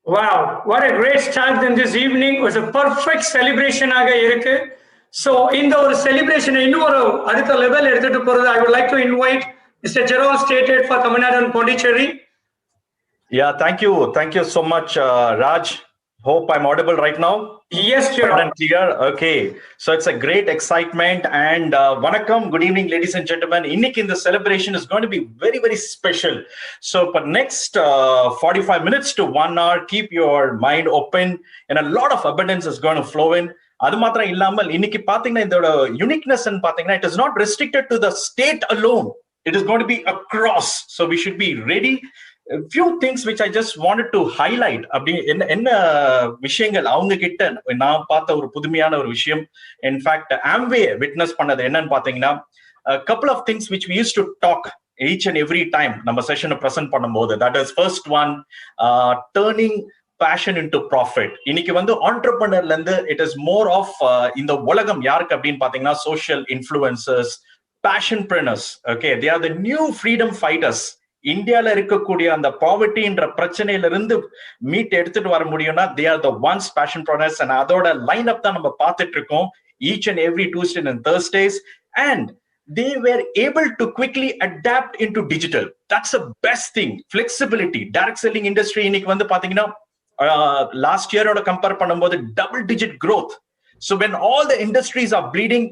Wow, what a great start in this evening. It was a perfect celebration ஆக இருக்கு. So இந்த ஒரு celebration இன்னும் ஒரு அடுத்த level எடுத்துட்டு போறது I would like to invite Mr. Jerome Stated for Tamil Nadu and Pondicherry. Yeah, thank you. Thank you so much, Raj. Hope I'm audible right now. Yes, Jerome. And clear. Okay. So it's a great excitement. And Vanakkam, good evening, ladies and gentlemen. Innik in the celebration is going to be very, very special. So for next 45 minutes to 1 hour, keep your mind open and a lot of abundance is going to flow in. அது மாத்திரம் இல்லாமல் இன்னைக்கு பாத்தீங்கன்னா இதோட uniqueness பாத்தீங்கன்னா it is not restricted to the state alone. It is going to be across. So we should be ready. A few things which I just wanted to highlight. அப்படி என்ன விஷயங்கள் அவங்க கிட்ட நான் பார்த்த ஒரு புதுமையான ஒரு விஷயம். இன்ஃபேக்ட் ஆம்வே விட்னஸ் பண்ணது என்னன்னு பாத்தீங்கன்னா couple of things which we used to talk each and every time நம்ம செஷனை பிரசன்ட் பண்ணும்போது. That is first one, turning passion into profit. இன்னைக்கு entrepreneurல இருந்து it is more of இந்த உலகம் யாருக்கு அப்படின்னு பாத்தீங்கன்னா social influencers, passionpreneurs. Okay, they are the new freedom fighters. இந்தியால இருக்கக்கூடிய அந்த பாவர்ட்டின்ற பிரச்சனையில இருந்து மீட் எடுத்துட்டு வர முடியும்னா they are the ones passionpreneurs. and அதோட லைன் அப் தான் நம்ம பார்த்துட்டு இருக்கோம் each and every Tuesday and Thursdays. And they were able to quickly adapt into digital. That's the best thing. Flexibility. Direct selling industry இன்னைக்கு பாத்தீங்கன்னா last year ஓட compare பண்ணும்போது double digit growth. So when all the industries are bleeding,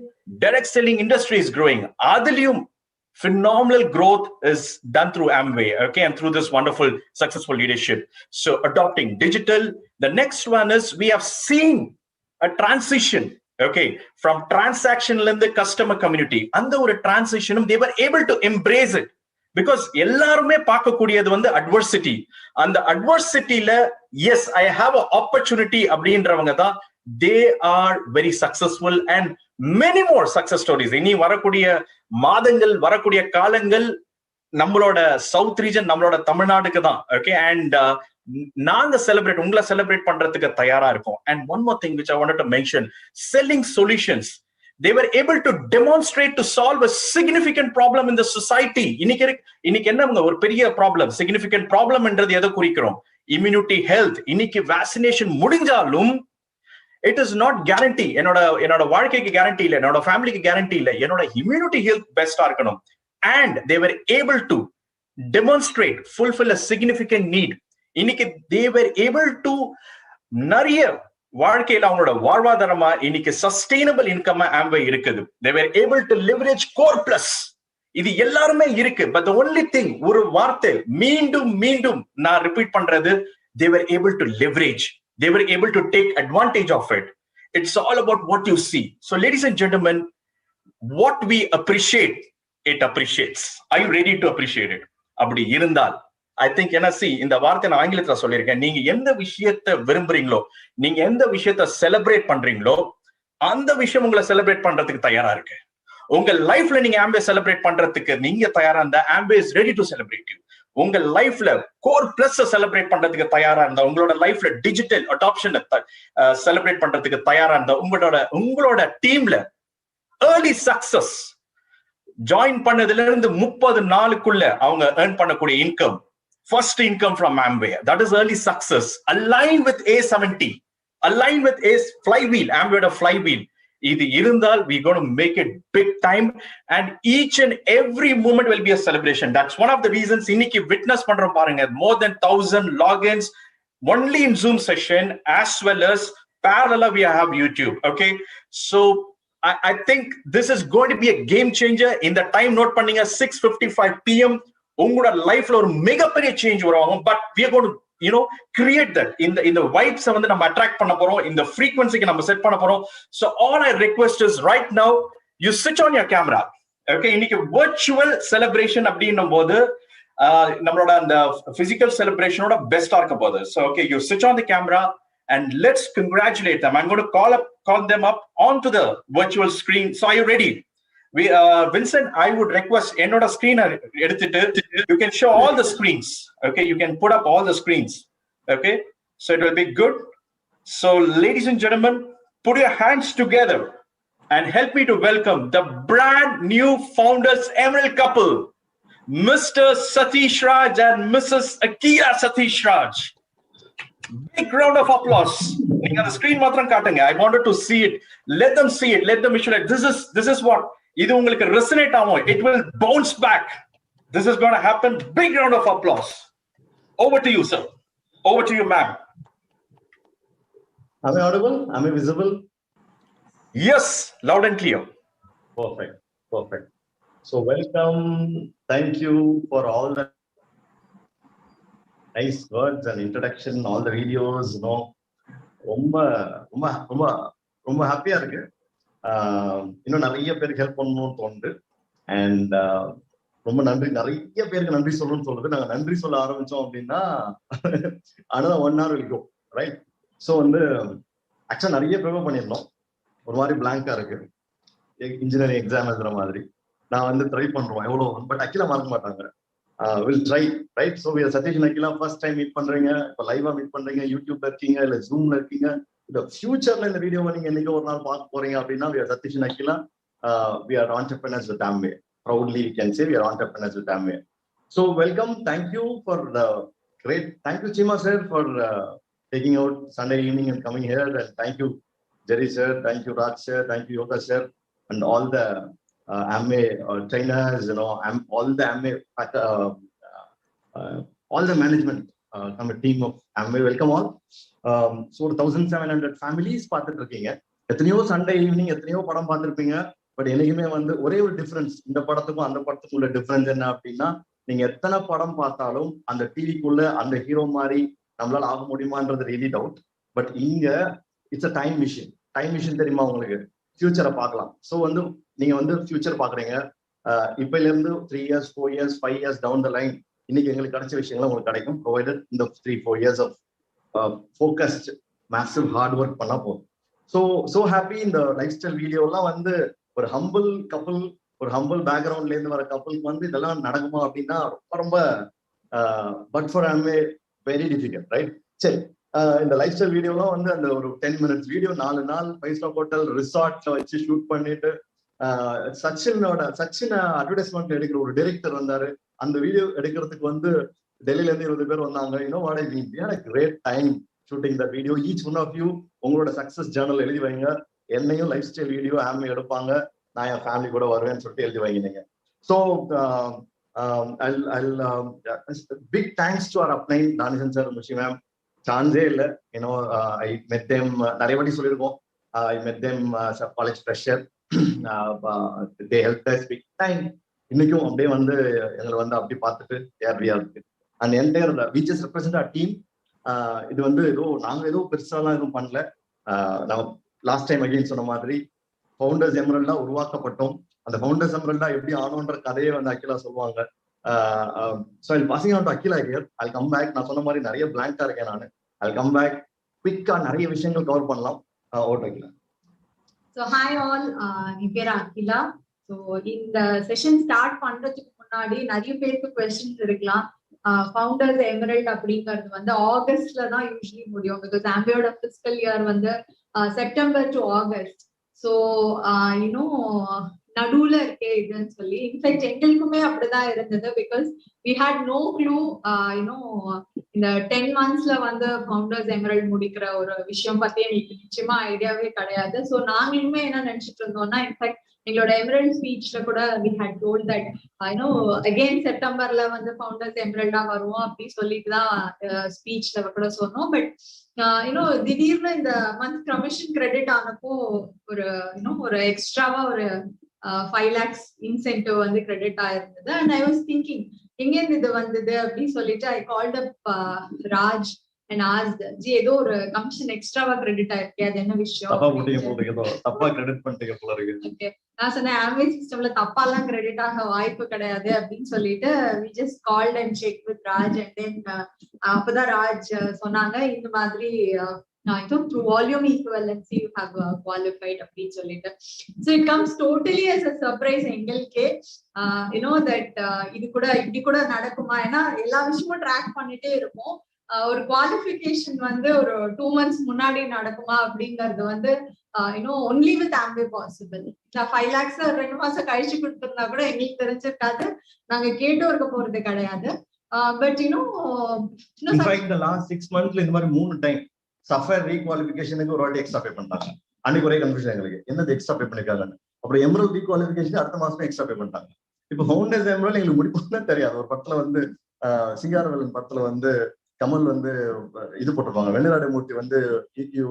direct selling industry is growing. அதுலயும் phenomenal growth is done through Amway, okay, and through this wonderful successful leadership. So adopting digital. The next one is we have seen a transition, okay, from transactional in the customer community. And the transition, they were able to embrace it because எல்லாருமே பார்க்கக்கூடியது adversity. And the adversity la, yes, I have an opportunity அப்படின்றவங்க தான் they are very successful, and many more success stories. இனி வரக்கூடிய மாதங்கள் வரக்கூடிய காலங்கள் நம்மளோட சவுத் ரீஜன் நம்மளோட தமிழ்நாடுக்கு தான். ஓகே, அண்ட் நாங்க உங்களை செலிப்ரேட் பண்றதுக்கு தயாரா இருக்கோம். And one more thing which I wanted to mention, selling solutions. They were able to demonstrate to solve a significant problem in the society. இன்னைக்கு என்ன ஒரு பெரிய ப்ராப்ளம், significant problem என்றது எதை குறிக்கிறோம்? immunity health. இன்னைக்கு வேக்சினேஷன் முடிஞ்சாலும் it is not guarantee. என்னோட வாழ்க்கைக்கு கேரண்டி இல்ல, என்னோட ஃபேமிலிக்கு கேரண்டி இல்ல, என்னோட இம்யூனிட்டி ஹெல்த் பெஸ்டா இருக்கணும். And they were able to demonstrate, fulfill a significant need. இன்னைக்கு they were able to நிறைய வாழ்க்கையில அவங்களோட வாழ்வாதாரமா இன்னைக்கு சஸ்டைனபிள் இன்கம் ஆம்வே இருக்குது. They were able to leverage core plus. இது எல்லாருமே இருக்கு. But the only thing, ஒரு வார்த்தை மீண்டும் மீண்டும் நான் ரிப்பீட் பண்றது, they were able to leverage. They were able to take advantage of it. It's all about what you see. So ladies and gentlemen, what we appreciate, it appreciates. Are you ready to appreciate it? அப்படி இருந்தால் I think இந்த வார்த்தை நான் ஆங்கிலத்துல சொல்லியிருக்கேன். நீங்க எந்த விஷயத்தை விரும்புறீங்களோ, நீங்க எந்த விஷயத்தை செலிப்ரேட் பண்றீங்களோ, அந்த விஷயம் உங்களை செலிப்ரேட் பண்றதுக்கு தயாரா இருக்கு. உங்க லைஃப்ல நீங்க ஆம்பே செலிப்ரேட் பண்றதுக்கு நீங்க தயாரா இருந்தா Amway is ready to celebrate you. உங்க லைஃப்ல கோர் பிளஸ் செலிப்ரேட் பண்றதுக்கு தயாரா இருந்தா, உங்களோட லைஃப்ல டிஜிட்டல் அடாப்ஷன் செலிப்ரேட் பண்றதுக்கு தயாரா இருந்தா, உங்களோட டீம்ல ஏர்லி சக்சஸ் ஜாயின் பண்ணதுல இருந்து 30 நாளுக்குள்ள அவங்க earn பண்ணக்கூடிய income, first income from Amway, that is early success. Align with A70, align with A's flywheel, Amway flywheel. இது இருந்தால் we going to make it big time, and each and every moment will be a celebration. That's one of the reasons இன்னைக்கு witness பண்றோம் பாருங்க, more than 1000 logins only in Zoom session, as well as parallel we have YouTube. Okay, so I think this is going to be a game changer. In the time note பண்ணீங்க 6:55 PM உங்களோட லைஃப்ல ஒரு மிகப்பெரிய change வரும். But we are going to create that in the vibes நம்ம attract பண்ண போறோம், இந்த frequency-க்கு நம்ம செட் பண்ண போறோம். So all I request is right now you switch on your camera. Okay, இன்னைக்கு virtual celebration அப்படின்னும் போது நம்மளோட அந்த physical celebration-ஓட பெஸ்டா இருக்க போகுது. So okay, you switch on the camera and let's congratulate them. I'm going to call them up onto the virtual screen. So are you ready? Vincent, I would request என்னோட screen எடுத்துட்டு you can show all the screens. Okay, you can put up all the screens. Okay, so it will be good. So ladies and gentlemen, put your hands together and help me to welcome the brand new founders emerald couple, Mr. Satish Raj and Mrs. Akia Satish Raj. Big round of applause. நீங்க அந்த screen மாத்திரம் காட்டுங்க. I wanted to see it. Let them see it. Let them visualize. This is what இது உங்களுக்கு resonate ஆகும். It will bounce back. This is going to happen. Big round of applause. Over to you, sir. Over to you, ma'am. Am I audible? Am I visible? Yes, loud and clear. Perfect. Perfect. So welcome. Thank you for all the nice words and introduction, all the videos, you know. ரொம்ப ஹாப்பியா இருக்கு. இன்னும் நிறைய பேருக்கு help பண்ணணும்னு தோணுது. And ரொம்ப நன்றி, நிறைய பேருக்கு நன்றி சொல்லணும்னு சொல்லுது. நாங்க நன்றி சொல்ல ஆரம்பிச்சோம் அப்படின்னா another 1 hour will go, right? So வந்து ஆக்சுவலா நிறைய ப்ரிப்பேர் பண்ணியிருந்தோம். ஒரு மாதிரி பிளாங்கா இருக்கு, இன்ஜினியரிங் எக்ஸாம் எழுதுற மாதிரி. நான் வந்து ட்ரை பண்றோம் எவ்வளோ, பட் அகிலா மறக்க மாட்டாங்க. Will try, right? So Sathish Akila first time meet பண்றீங்க, இப்போ லைவா மீட் பண்றீங்க, யூடியூப்ல இருக்கீங்க இல்ல ஜூம்ல இருக்கீங்க. இந்த ஃபியூச்சர்ல இந்த வீடியோவை நீங்க என்னைக்கு ஒரு நாள் பார்க்க போறீங்க அப்படின்னா Satish Akila, we are entrepreneurs with Amway. Proudly we can say we are entrepreneurs with Amway. So welcome, thank you for the great, thank you Chima sir for taking out Sunday evening and coming here, and thank you Jerry sir, thank you Raj sir, thank you Yoga sir, and all the Amway trainers, you know, all the Amway, all the management, I'm a team of Amway. Welcome all. So 1700 families பார்த்துட்டு இருக்கீங்க. எத்தனையோ Sunday evening எத்தனையோ படம் பார்த்துருப்பீங்க. But எனக்குமே வந்து ஒரே ஒரு டிஃபரன்ஸ், இந்த படத்துக்கும் அந்த படத்துக்கும் உள்ள டிஃபரன்ஸ் என்ன அப்படின்னா, நீங்க எத்தனை படம் பார்த்தாலும் அந்த டிவிக்குள்ள அந்த ஹீரோ மாதிரி நம்மளால ஆக முடியுமான்றது ரியலி டவுட். பட் இங்க it's a time machine. Time machine தெரியுமா உங்களுக்கு? ஃபியூச்சரை பார்க்கலாம். ஸோ வந்து நீங்க வந்து ஃபியூச்சர் பாக்குறீங்க. இப்பல இருந்து 3 years 4 years 5 years down the line இன்னைக்கு எங்களுக்கு கிடைச்ச விஷயங்கள் உங்களுக்கு கிடைக்கும், ப்ரொவைடட் இந்த 3-4 years of focused massive hard work பண்ணா போதும். So happy. இந்த லைஃப் ஸ்டைல் வீடியோலாம் வந்து ஒரு ஹம்பிள் கப்புள், ஒரு ஹம்பிள் பேக்ரவுண்ட்ல இருந்து வர கப்புளுக்கு வந்து இதெல்லாம் நடக்குமா அப்படின்னா ரொம்ப ரொம்ப but for Amway very difficult, right? சரி, இந்த லைஃப் ஸ்டைல் வீடியோலாம் வந்து அந்த ஒரு 10 minutes வீடியோ 4 நாள் 5-star ஹோட்டல் ரிசார்ட்ல வச்சு ஷூட் பண்ணிட்டு, சச்சின் அட்வர்டைஸ்மெண்ட் எடுக்கிற ஒரு டைரக்டர் வந்தாரு. அந்த வீடியோ எடுக்கிறதுக்கு வந்து டெல்லியில இருந்து 20 பேர் வந்தாங்க. You know what I mean? We had a great time shooting that video. Each one of you உங்களோட சக்சஸ் ஜர்னல் எழுதி வைங்க. என்னையும் லைஃப் ஸ்டைல் வீடியோ Amway எடுப்பாங்க, நான் என் ஃபேமிலி கூட வருவேன்னு சொல்லிட்டு எழுதி வைங்க. So big thanks to our upline தானிசன் சார், முஷி மேம். சான்ஸே இல்லை. ஏன்னோ ஐ மெட் தேம், நிறைய வாட்டி சொல்லியிருக்கோம். I met them college fresher. They help us big time. இன்னைக்கும் அப்படியே வந்து எங்களை வந்து அப்படி பார்த்துட்டு ஏர்லியா இருக்கு. And entire we just represent our team. இது வந்து நாங்க பெருசாலாம் எதுவும் பண்ணல. நம்ம லாஸ்ட் டைம் அகைன் சொன்ன மாதிரி ஃபவுண்டர்ஸ் எமரல்டா உருவாக்கப்பட்டோம். அந்த ஃபவுண்டர்ஸ் எமரல்டா எப்படி ஆனோன்ற கதையை வந்து அகிலா சொல்லுவாங்க. So I passing on to Akila here. I come back. நான் சொன்ன மாதிரி நிறைய பிளாங்கா இருக்கேன் நான். ஐ கம் பேக் குவிக்கா, நிறைய விஷயங்கள் கவர் பண்ணலாம். ஓட்டு அகிலா. ஸோ ஹாய் ஆல், என் பேர் அகிலா. ஸோ இந்த செஷன் ஸ்டார்ட் பண்றதுக்கு முன்னாடி நிறைய பேருக்கு கொஸ்டின்ஸ் இருக்கலாம். ஃபவுண்டர்ஸ் எமரல்ட் அப்படிங்கிறது வந்து ஆகஸ்ட்ல தான் யூஸ்வலி முடியும். பிகாஸ் Amwayயோட ஃபிஸ்கல் இயர் வந்து செப்டம்பர் டு ஆகஸ்ட். ஸோ இன்னும் நடுவுல இருக்கே இதுன்னு சொல்லி, இன்ஃபேக்ட் எங்களுக்குமே அப்படிதான் இருந்தது. Because we had no clue. இந்த 10 monthsல வந்து ஃபவுண்டர்ஸ் எமரல்ட் முடிக்கிற ஒரு விஷயம் பத்தி எங்களுக்கு நிச்சயமா ஐடியாவே கிடையாது. ஸோ நாங்களுமே என்ன நினைச்சிட்டு இருந்தோம்னா, இன்ஃபேக்ட் எங்களோட எமரல்ட் ஸ்பீச்ல கூட we had told that again செப்டம்பர்ல வந்து ஃபவுண்டர்ஸ் எமரல்டா வருவோம் அப்படி சொல்லிட்டு தான் ஸ்பீச்ல கூட சொன்னோம். பட் திடீர்னு இந்த மந்த் கமிஷன் கிரெடிட் ஆனப்போ ஒரு எக்ஸ்ட்ராவா ஒரு 5 lakhs இன்சென்டிவ் வந்து கிரெடிட் ஆயிருந்தது. அண்ட் ஐ வாஸ் திங்கிங் எங்கேருந்து இது வந்தது அப்படின்னு சொல்லிட்டு I called up Raj and asked, ji ஏதோ ஒரு கமிஷன் எக்ஸ்ட்ராவா கிரெடிட் ஆயிருக்கு, அது என்ன விஷயம்? தப்பா கிரெடிட் பண்ணிட்டீங்க போல இருக்கு. ஓகே, நான் சொன்னேன் Amway சிஸ்டம்ல தப்பாலாம் கிரெடிட் ஆக வாய்ப்பு கிடையாது அப்படின்னு சொல்லிட்டு we just called and checked with Raj. And then அப்பதான் ராஜ் சொன்னாங்க இந்த மாதிரி through volume equivalency you have qualified அப்படின்னு சொல்லிட்டு. So it comes totally as a surprise எங்களுக்கே. that இது கூட இப்படி கூட நடக்குமா? ஏன்னா எல்லா விஷயமும் ட்ராக் பண்ணிட்டே இருப்போம். ஒரு குவாலிஃபிகேஷன் வந்து ஒரு 2 months முன்னாடி நடக்குமா அப்படிங்கறது வந்து only with Amway possible. 5 lakhs 2 மாசம் கழிச்சு கொடுத்திருந்தா கூட எங்களுக்கு தெரிஞ்சிருக்காது, நாங்க கேட்டு இருக்க போறது கிடையாது. But இன்ஃபேக்ட் இந்த லாஸ்ட் 6 monthsல இந்த மாதிரி 3 டைம் சஃபயர் ரீகுவாலிஃபிகேஷனுக்கு ஒரு வாட்டி எக்ஸ்ட்ரா பே பண்ணிட்டாங்க. அன்னைக்கு ஒரே கன்ஃபியூஷன் எங்களுக்கு, என்னது எக்ஸ்ட்ரா பே பண்ணிருக்காங்கன்னு. அப்புறம் எமரல்ட் ரீகுவாலிஃபிகேஷன் அடுத்த மாசம் எக்ஸ்ட்ரா பே பண்ணிட்டாங்க. இப்போ ஃபவுண்டர்ஸ் எமரல்ட் எங்களுக்கு முடிப்போம்னு தெரியாது. ஒரு படத்துல வந்து சிங்காரவேலன் படத்துல வந்து கமல் வந்து இது போட்டிருப்பாங்க, வெண்ணிலாடை மூர்த்தி வந்து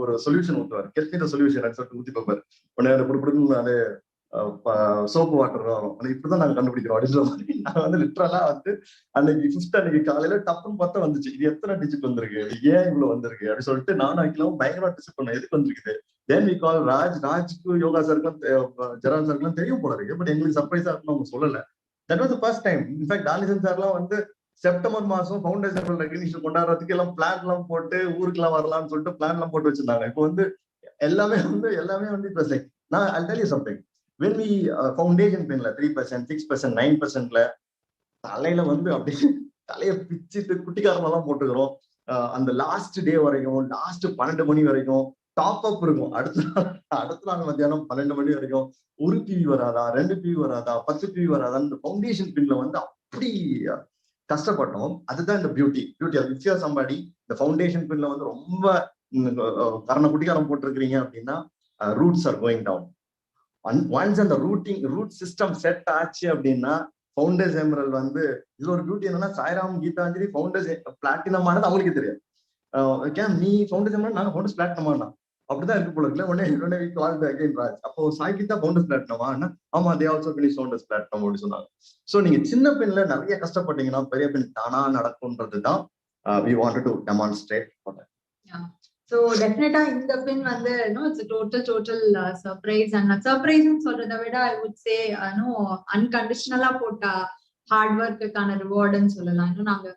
ஒரு சொல்யூஷன் ஊற்றுவார், கெல்பின சொல்யூஷன் சொல்லிட்டு ஊத்தி பார்ப்பாரு. உடனே புடுப்புடுன்னு அது சோப்பு வாட்டர் வரும், இப்படிதான் நாங்க கண்டுபிடிக்கிறோம் அப்படின்ற மாதிரி. நாங்க வந்து லிட்டரலா வந்து அன்னைக்கு காலையில டப்புன்னு பார்த்தா வந்துச்சு, இது எத்தனை டிஜிட் வந்திருக்கு, ஏன் இவ்வளவு வந்திருக்கு அப்படின்னு சொல்லிட்டு நானும் ஆக்கிலாம் பயங்கரமா டிஸ்ட் பண்ணேன், எதுக்கு வந்திருக்குது. தென் வி கால் ராஜ்க்கு யோகா சாருக்கும் ஜெரால் சாருக்குலாம் தெரியும் போல இருக்கு, பட் எங்களுக்கு சர்ப்ரைஸா இருக்குன்னு அவங்க சொல்லல. That was the first time. In fact டாலிசன் சார்லாம் வந்து செப்டம்பர் மாசம் ஃபவுண்டர்ஸ் ரெகக்னிஷன் கொண்டாடுறதுக்கு எல்லாம் பிளான் எல்லாம் போட்டு ஊருக்கு எல்லாம் வரலாம்னு சொல்லிட்டு பிளான் எல்லாம் போட்டு வச்சிருந்தாங்க. இப்போ வந்து எல்லாமே வந்து இப்போ லைக் நான் I'll tell you something. When we foundation pinல 3%, 6%, 9%ல தலையில வந்து அப்படியே தலையை பிச்சுட்டு குட்டிக்காரமெல்லாம் போட்டுக்கிறோம். அந்த லாஸ்ட் டே வரைக்கும், லாஸ்ட் 12 மணி வரைக்கும் டாப் அப் இருக்கும். அடுத்த நாள் மத்தியானம் 12 மணி வரைக்கும் ஒரு டிவி வராதா, 2 டிவி வராதா, 10 டிவி வராதா, இந்த ஃபவுண்டேஷன் பின்ல வந்து அப்படி கஷ்டப்பட்டோம். அதுதான் இந்த beauty. If you are somebody இந்த ஃபவுண்டேஷன் பின்ல வந்து ரொம்ப குட்டிக்காரம் போட்டிருக்கிறீங்க அப்படின்னா roots are going down. Once அந்த ரூட் சிஸ்டம் செட் ஆச்சு அப்படின்னா ஃபவுண்டர்ஸ் எமரல்ட் வந்து இதுல ஒரு பியூட்டி என்னன்னா, சாய்ராம் கீதாஞ்சலி ஃபவுண்டர்ஸ் பிளாட்டினம் ஆனது அவங்களுக்கு தெரியாது. நீ ஃபவுண்டர்ஸ் எமரல்ட், நாங்க ஃபவுண்டர்ஸ் பிளாட்டினம் ஆனா அப்படிதான் இருக்கு போல இருக்குல்ல. உடனே அகைன் ராஜ், அப்போ சாய் கீதா ஃபவுண்டர்ஸ் பிளாட்டினமா, ஆமா they also finish founders platinum அப்படின்னு சொன்னாங்க. சோ நீங்க சின்ன பெண்ல நிறைய கஷ்டப்பட்டீங்கன்னா பெரிய பெண் தானா நடக்கும்ன்றதுதான் we wanted to demonstrate for that. Yeah. So definitely இந்த பின் வந்து it's a total surprise. And surprise ன்னு சொல்றதை விட I would say unconditional போட்ட ஹார்ட் ஒர்க்குக்கான ரிவார்டுன்னு சொல்லலாம். இன்னும் நாங்க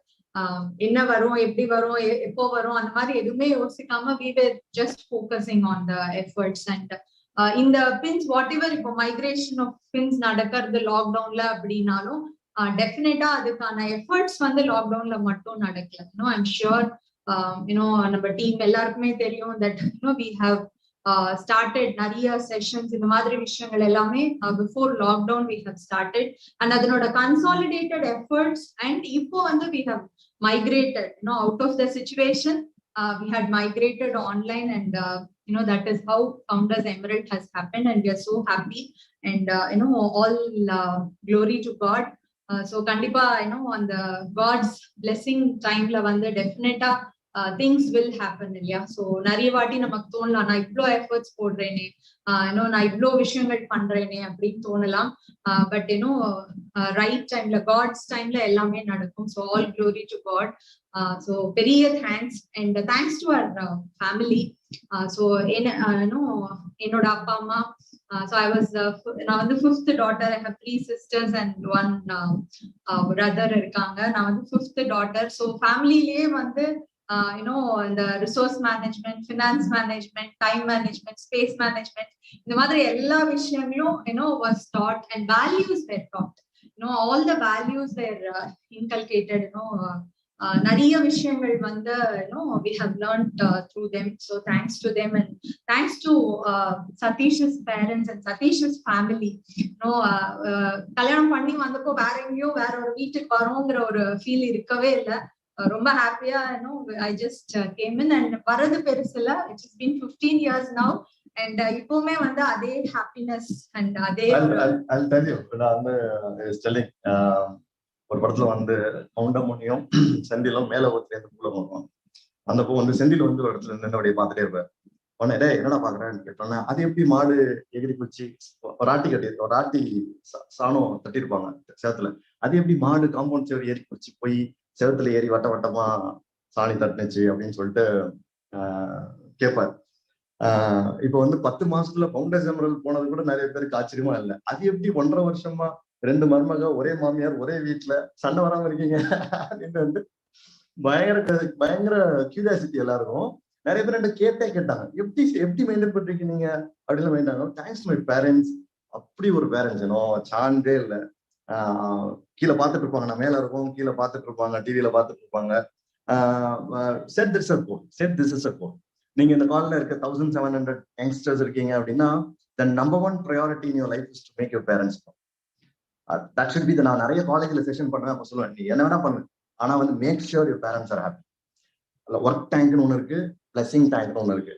என்ன வரும், எப்படி வரும், எப்போ வரும் அந்த மாதிரி எதுவுமே யோசிக்காம we were just focusing on the efforts. And இந்த பின்ஸ் வாட் எவர் இப்போ மைக்ரேஷன் ஆஃப் பின்ஸ் நடக்கிறது லாக்டவுன்ல அப்படின்னாலும் டெஃபினட்டா அதுக்கான எஃபர்ட்ஸ் வந்து லாக்டவுன்ல மட்டும் நடக்கல. ஐம் ஷியோர் நம்ம டீம் எல்லாருக்குமே தெரியும் that we have started நிறைய செஷன்ஸ் இந்த மாதிரி விஷயங்கள் எல்லாமே before lockdown we have started. And அதனோட consolidated efforts and இப்போ வந்து we have migrated out of the situation. We had migrated online and that is how Founders Emerald has happened, and we are so happy. And all glory to God. So kandipa on the God's blessing time la vanda definitely things will happen இல்லையா. So நிறைய வாட்டி நமக்கு தோணலாம், நான் இவ்வளோ efforts போடுறேனே, நான் இவ்வளோ விஷயங்கள் பண்றேனே அப்படின்னு தோணலாம். பட் ரைட் டைம்ல, காட்ஸ் டைம்ல எல்லாமே நடக்கும். So all glory to God. So பெரிய thanks and thanks to our family. So என்னோட அப்பா அம்மா, so I was நான் வந்து 5th daughter. I have 3 sisters and 1 brother இருக்காங்க. நான் வந்து 5th daughter. ஸோ ஃபேமிலிலேயே வந்து இந்த resource management, finance management, time management, space management, இந்த மாதிரி எல்லா விஷயங்களும் was taught and values were taught. All the values were inculcated. நிறைய விஷயங்கள் வந்து we have learned through them. So thanks to them and thanks to Satish's parents and Satish's family. கல்யாணம் பண்ணி வந்தப்போ வேற எங்கேயோ வேற ஒரு வீட்டுக்கு வரோங்கிற ஒரு ஃபீல் இருக்கவே இல்லை. ரொம்ப ஹாப்பியா I just came in and வரது பெருசுல. It has been 15 years now and இப்பவுமே வந்து அதே ஹாப்பினஸ் and அதே I'll tell you, நான் telling ஒரு படத்துல வந்து கவுண்டமணியும் செந்திலும் மேல ஒருத்தர் பூல போடுவாங்க. அந்த பூ வந்து செந்தில் வந்து ஒரு இடத்துல நின்று அப்படியே பார்த்துட்டே இருப்பாரு. உடனே டே என்னடா பாக்குறேன்னு கேட்டோன்னே, அது எப்படி மாடு எகிரி குச்சி ஒரு ஆட்டி சாணம் தட்டிருப்பாங்க சேத்துல, அது எப்படி மாடு காம்பவுண்ட் சேர் ஏறி குச்சி போய் செவத்துல ஏறி வட்ட வட்டமா சாணி தட்டுனுச்சு அப்படின்னு சொல்லிட்டு கேட்பாரு. இப்ப வந்து 10 மாசத்துல ஃபவுண்டர்ஸ் எமரல்ட் போனது கூட நிறைய பேருக்கு ஆச்சரியமா இல்லை. அது எப்படி 1.5 வருஷமா 2 மருமக, ஒரே மாமியார், ஒரே வீட்டுல சண்டை வராம இருக்கீங்க அப்படின்னு வந்து பயங்கர கியூரியாசிட்டி எல்லாருக்கும். நிறைய பேர் என்கிட்ட கேட்டாங்க, எப்படி மெயின்டைன் பண்றீங்க நீங்க அப்படின்னு maintain. Thanks to my parents. அப்படி ஒரு பேரண்ட்ஸ் சாண்டே இல்லை. கீழே பார்த்துட்டு இருப்பாங்க, நான் மேல இருக்கோம், கீழே பார்த்துட்டு இருப்பாங்க, டிவியில பார்த்துட்டு இருப்பாங்க. செட் திஸ் இஸ் அ கோல். நீங்க இந்த கால்ல இருக்க 1700 யங்ஸ்டர்ஸ் இருக்கீங்க அப்படின்னா the number 1 priority in your life is to make your parents proud. That should be the. நான் நிறைய காலேஜ்ல செஷன் பண்ணுவேன், அப்ப சொல்லுவேன், நீ என்ன வேணா பண்ணு, ஆனா வந்து make sure your parents are happy. Work டேங்க்னு ஒன்று இருக்கு, பிளஸிங் டேங்க்னு ஒன்று இருக்கு.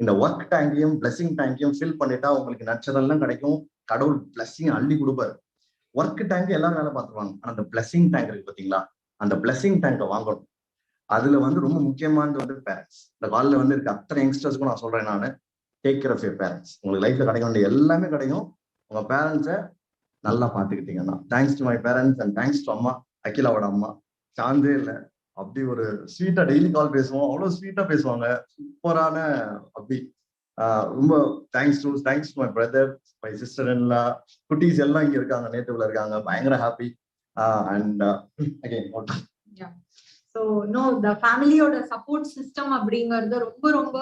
இந்த ஒர்க் டேங்கையும் பிளஸிங் டேங்கையும் ஃபில் பண்ணிட்டா உங்களுக்கு நட்சத்திரம் கிடைக்கும், கடவுள் பிளஸிங் அள்ளி கொடுப்பாரு. ஒர்க் டேங்க் எல்லாரும் வேலை பார்த்துருவாங்க, ஆனா அந்த பிளஸிங் டேங்க் இருக்கு பாத்தீங்களா, அந்த பிளஸிங் டேங்கை வாங்கணும். அதுல வந்து ரொம்ப முக்கியமானது வந்து பேரண்ட்ஸ். இந்த காலில் வந்து இருக்க அத்தனை யங்ஸ்டர்ஸ்க்கும் நான் சொல்றேன், நான் take care of your parents. உங்களுக்கு லைஃப்ல கிடைக்க வேண்டிய எல்லாமே கிடைக்கும், உங்க பேரண்ட்ஸை நல்லா பார்த்துக்கிட்டீங்கன்னா. Thanks to my parents and thanks to அம்மா, அகிலாவோட அம்மா. சாந்தே இல்லை, அப்படி ஒரு ஸ்வீட்டா டெய்லி கால் பேசுவோம், அவ்வளவு ஸ்வீட்டா பேசுவாங்க, சூப்பரான. அப்படி ரொம்ப thanks to my brother, my sister in law, குட்டீஸ் எல்லாம் இங்க இருக்காங்க, நேட்டிவ்ல இருக்காங்க, பயங்கர happy. And again so the ஃபேமிலியோட சப்போர்ட் சிஸ்டம் அப்படிங்கிறது ரொம்ப ரொம்ப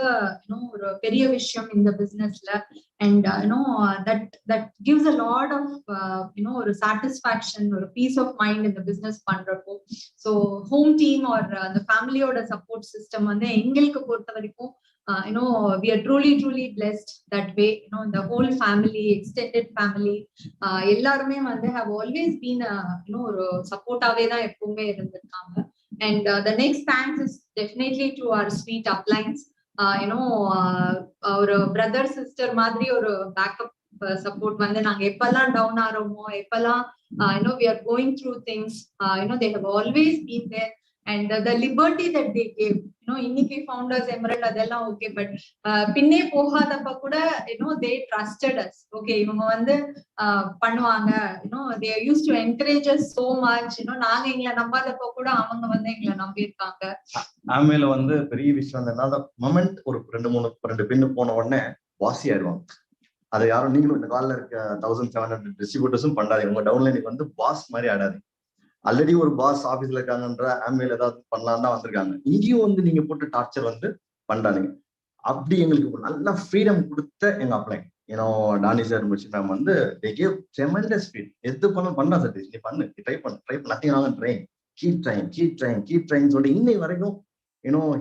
ஒரு பெரிய விஷயம் இந்த பிசினஸ்ல. And that gives a lot of ஒரு சாட்டிஸ்ஃபேக்ஷன், ஒரு பீஸ் ஆஃப் மைண்ட் இந்த பிசினஸ் பண்றப்போ. ஸோ ஹோம் டீம் ஆர் அந்த ஃபேமிலியோட சப்போர்ட் சிஸ்டம் வந்து எங்களுக்கு பொறுத்த வரைக்கும் we are truly blessed that way. The whole family, extended family, எல்லாருமே வந்து have always been ஒரு சப்போர்ட்டாவே தான் எப்பவுமே இருந்திருக்காங்க. And the next thanks is definitely to our sweet uplines. our brother sister மாதிரி ஒரு backup support வந்து நாங்க எப்பெல்லாம் டவுன் ஆறோமோ, எப்பெல்லாம் we are going through things, they have always been there. And the liberty that they gave, இன்னைக்கு founders emerald அதெல்லாம் okay, but பின்னே போகாதப்ப கூட they trusted us. ஓகே, இவங்க வந்து பண்ணுவாங்க, they used to encourage us so much. நாங்க எங்களை நம்பாதப்ப கூட அவங்க வந்து எங்களை நம்பியிருக்காங்க. ஆமையில வந்து பெரிய விஷயம் என்னன்னா, மொமெண்ட் ஒரு 2 பின்னு போன உடனே வாசி ஆயிடுவாங்க. அதை யாரும் நீங்களும் இந்த காலில் இருக்க 1700 டிஸ்ட்ரிபியூட்டர்ஸும் பண்ணாதீங்க. உங்க டவுன்லைனுக்கு வந்து பாஸ் மாதிரி ஆடாதீங்க. ஆல்ரெடி ஒரு பாஸ் ஆபீஸ்ல இருக்காங்கன்ற ஆமையில ஏதாவது பண்ணலாம் தான் வந்திருக்காங்க. இங்கேயும் வந்து நீங்க போட்டு டார்ச்சர் வந்து பண்றாதீங்க. அப்படி எங்களுக்கு நல்ல ஃப்ரீடம் கொடுத்த எங்க அப்ளைன் டானி சார் முடிச்சு மேம் வந்து they gave tremendous freedom. எது பண்ணலாம் சார், நீ பண்ணு, ட்ரை பண்ண நத்திங் ட்ரைன், கீப் ட்ரைன் சொல்லி இன்னை வரைக்கும்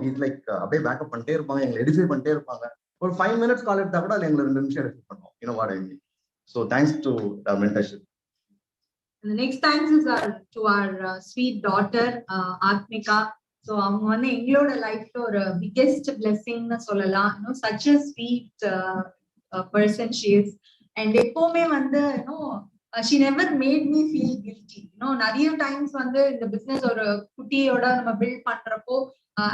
he's like அப்படியே பேக்கப் பண்ணிட்டே இருப்பாங்க, எங்களை எடிஃபை பண்ணிட்டே இருப்பாங்க. ஒரு 5 minutes கால் எடுத்தா கூட அதுல எங்களை 2 நிமிஷம் எடிஃபை பண்ணுவோம். what I mean. So thanks to the mentorship. The next thanks is to our sweet daughter Atmika. So அவங்க வந்து எங்களோட லைஃப்ல ஒரு பிக்கெஸ்ட் பிளெஸிங்னு சொல்லலாம். such a sweet person she is. And எப்பவுமே வந்து she never made me feel guilty. நிறைய times வந்து இந்த பிசினஸ் ஒரு குட்டியோட நம்ம பில்ட் பண்றப்போ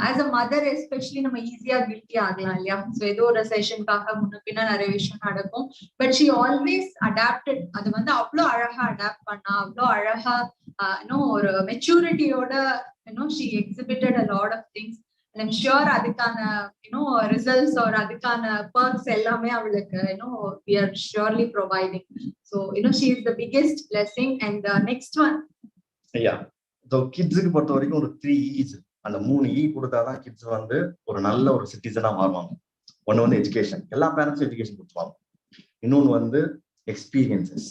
as a mother especially நம்ம ஈஸியா கில்ட்டி ஆகலாம் இல்லையா. ஸோ ஏதோ ஒரு செஷனுக்காக முன்ன பின்ன நிறைய விஷயம் நடக்கும், பட் she always adapted. அது வந்து அவ்வளோ அழகா அடாப்ட் பண்ணா, அவ்வளோ அழகா ஒரு மெச்சூரிட்டியோட she exhibited a lot of things. And I'm sure அதுக்கான ரிசல்ட்ஸ் or அதுக்கான perks எல்லாமே அவளுக்கு we are surely providing. So she is the biggest blessing. And the next one, so kids-க்கு பொறுத்த வரைக்கும் ஒரு 3 E's, அந்த 3 E கொடுத்தாதான் கிட்ஸ் வந்து ஒரு நல்ல ஒரு சிட்டிசனா மாறுவாங்க. ஒன்னு வந்து எஜுகேஷன், எல்லா பேரண்ட்ஸும் எஜுகேஷன் கொடுத்துருவாங்க. இன்னொன்னு வந்து experiences,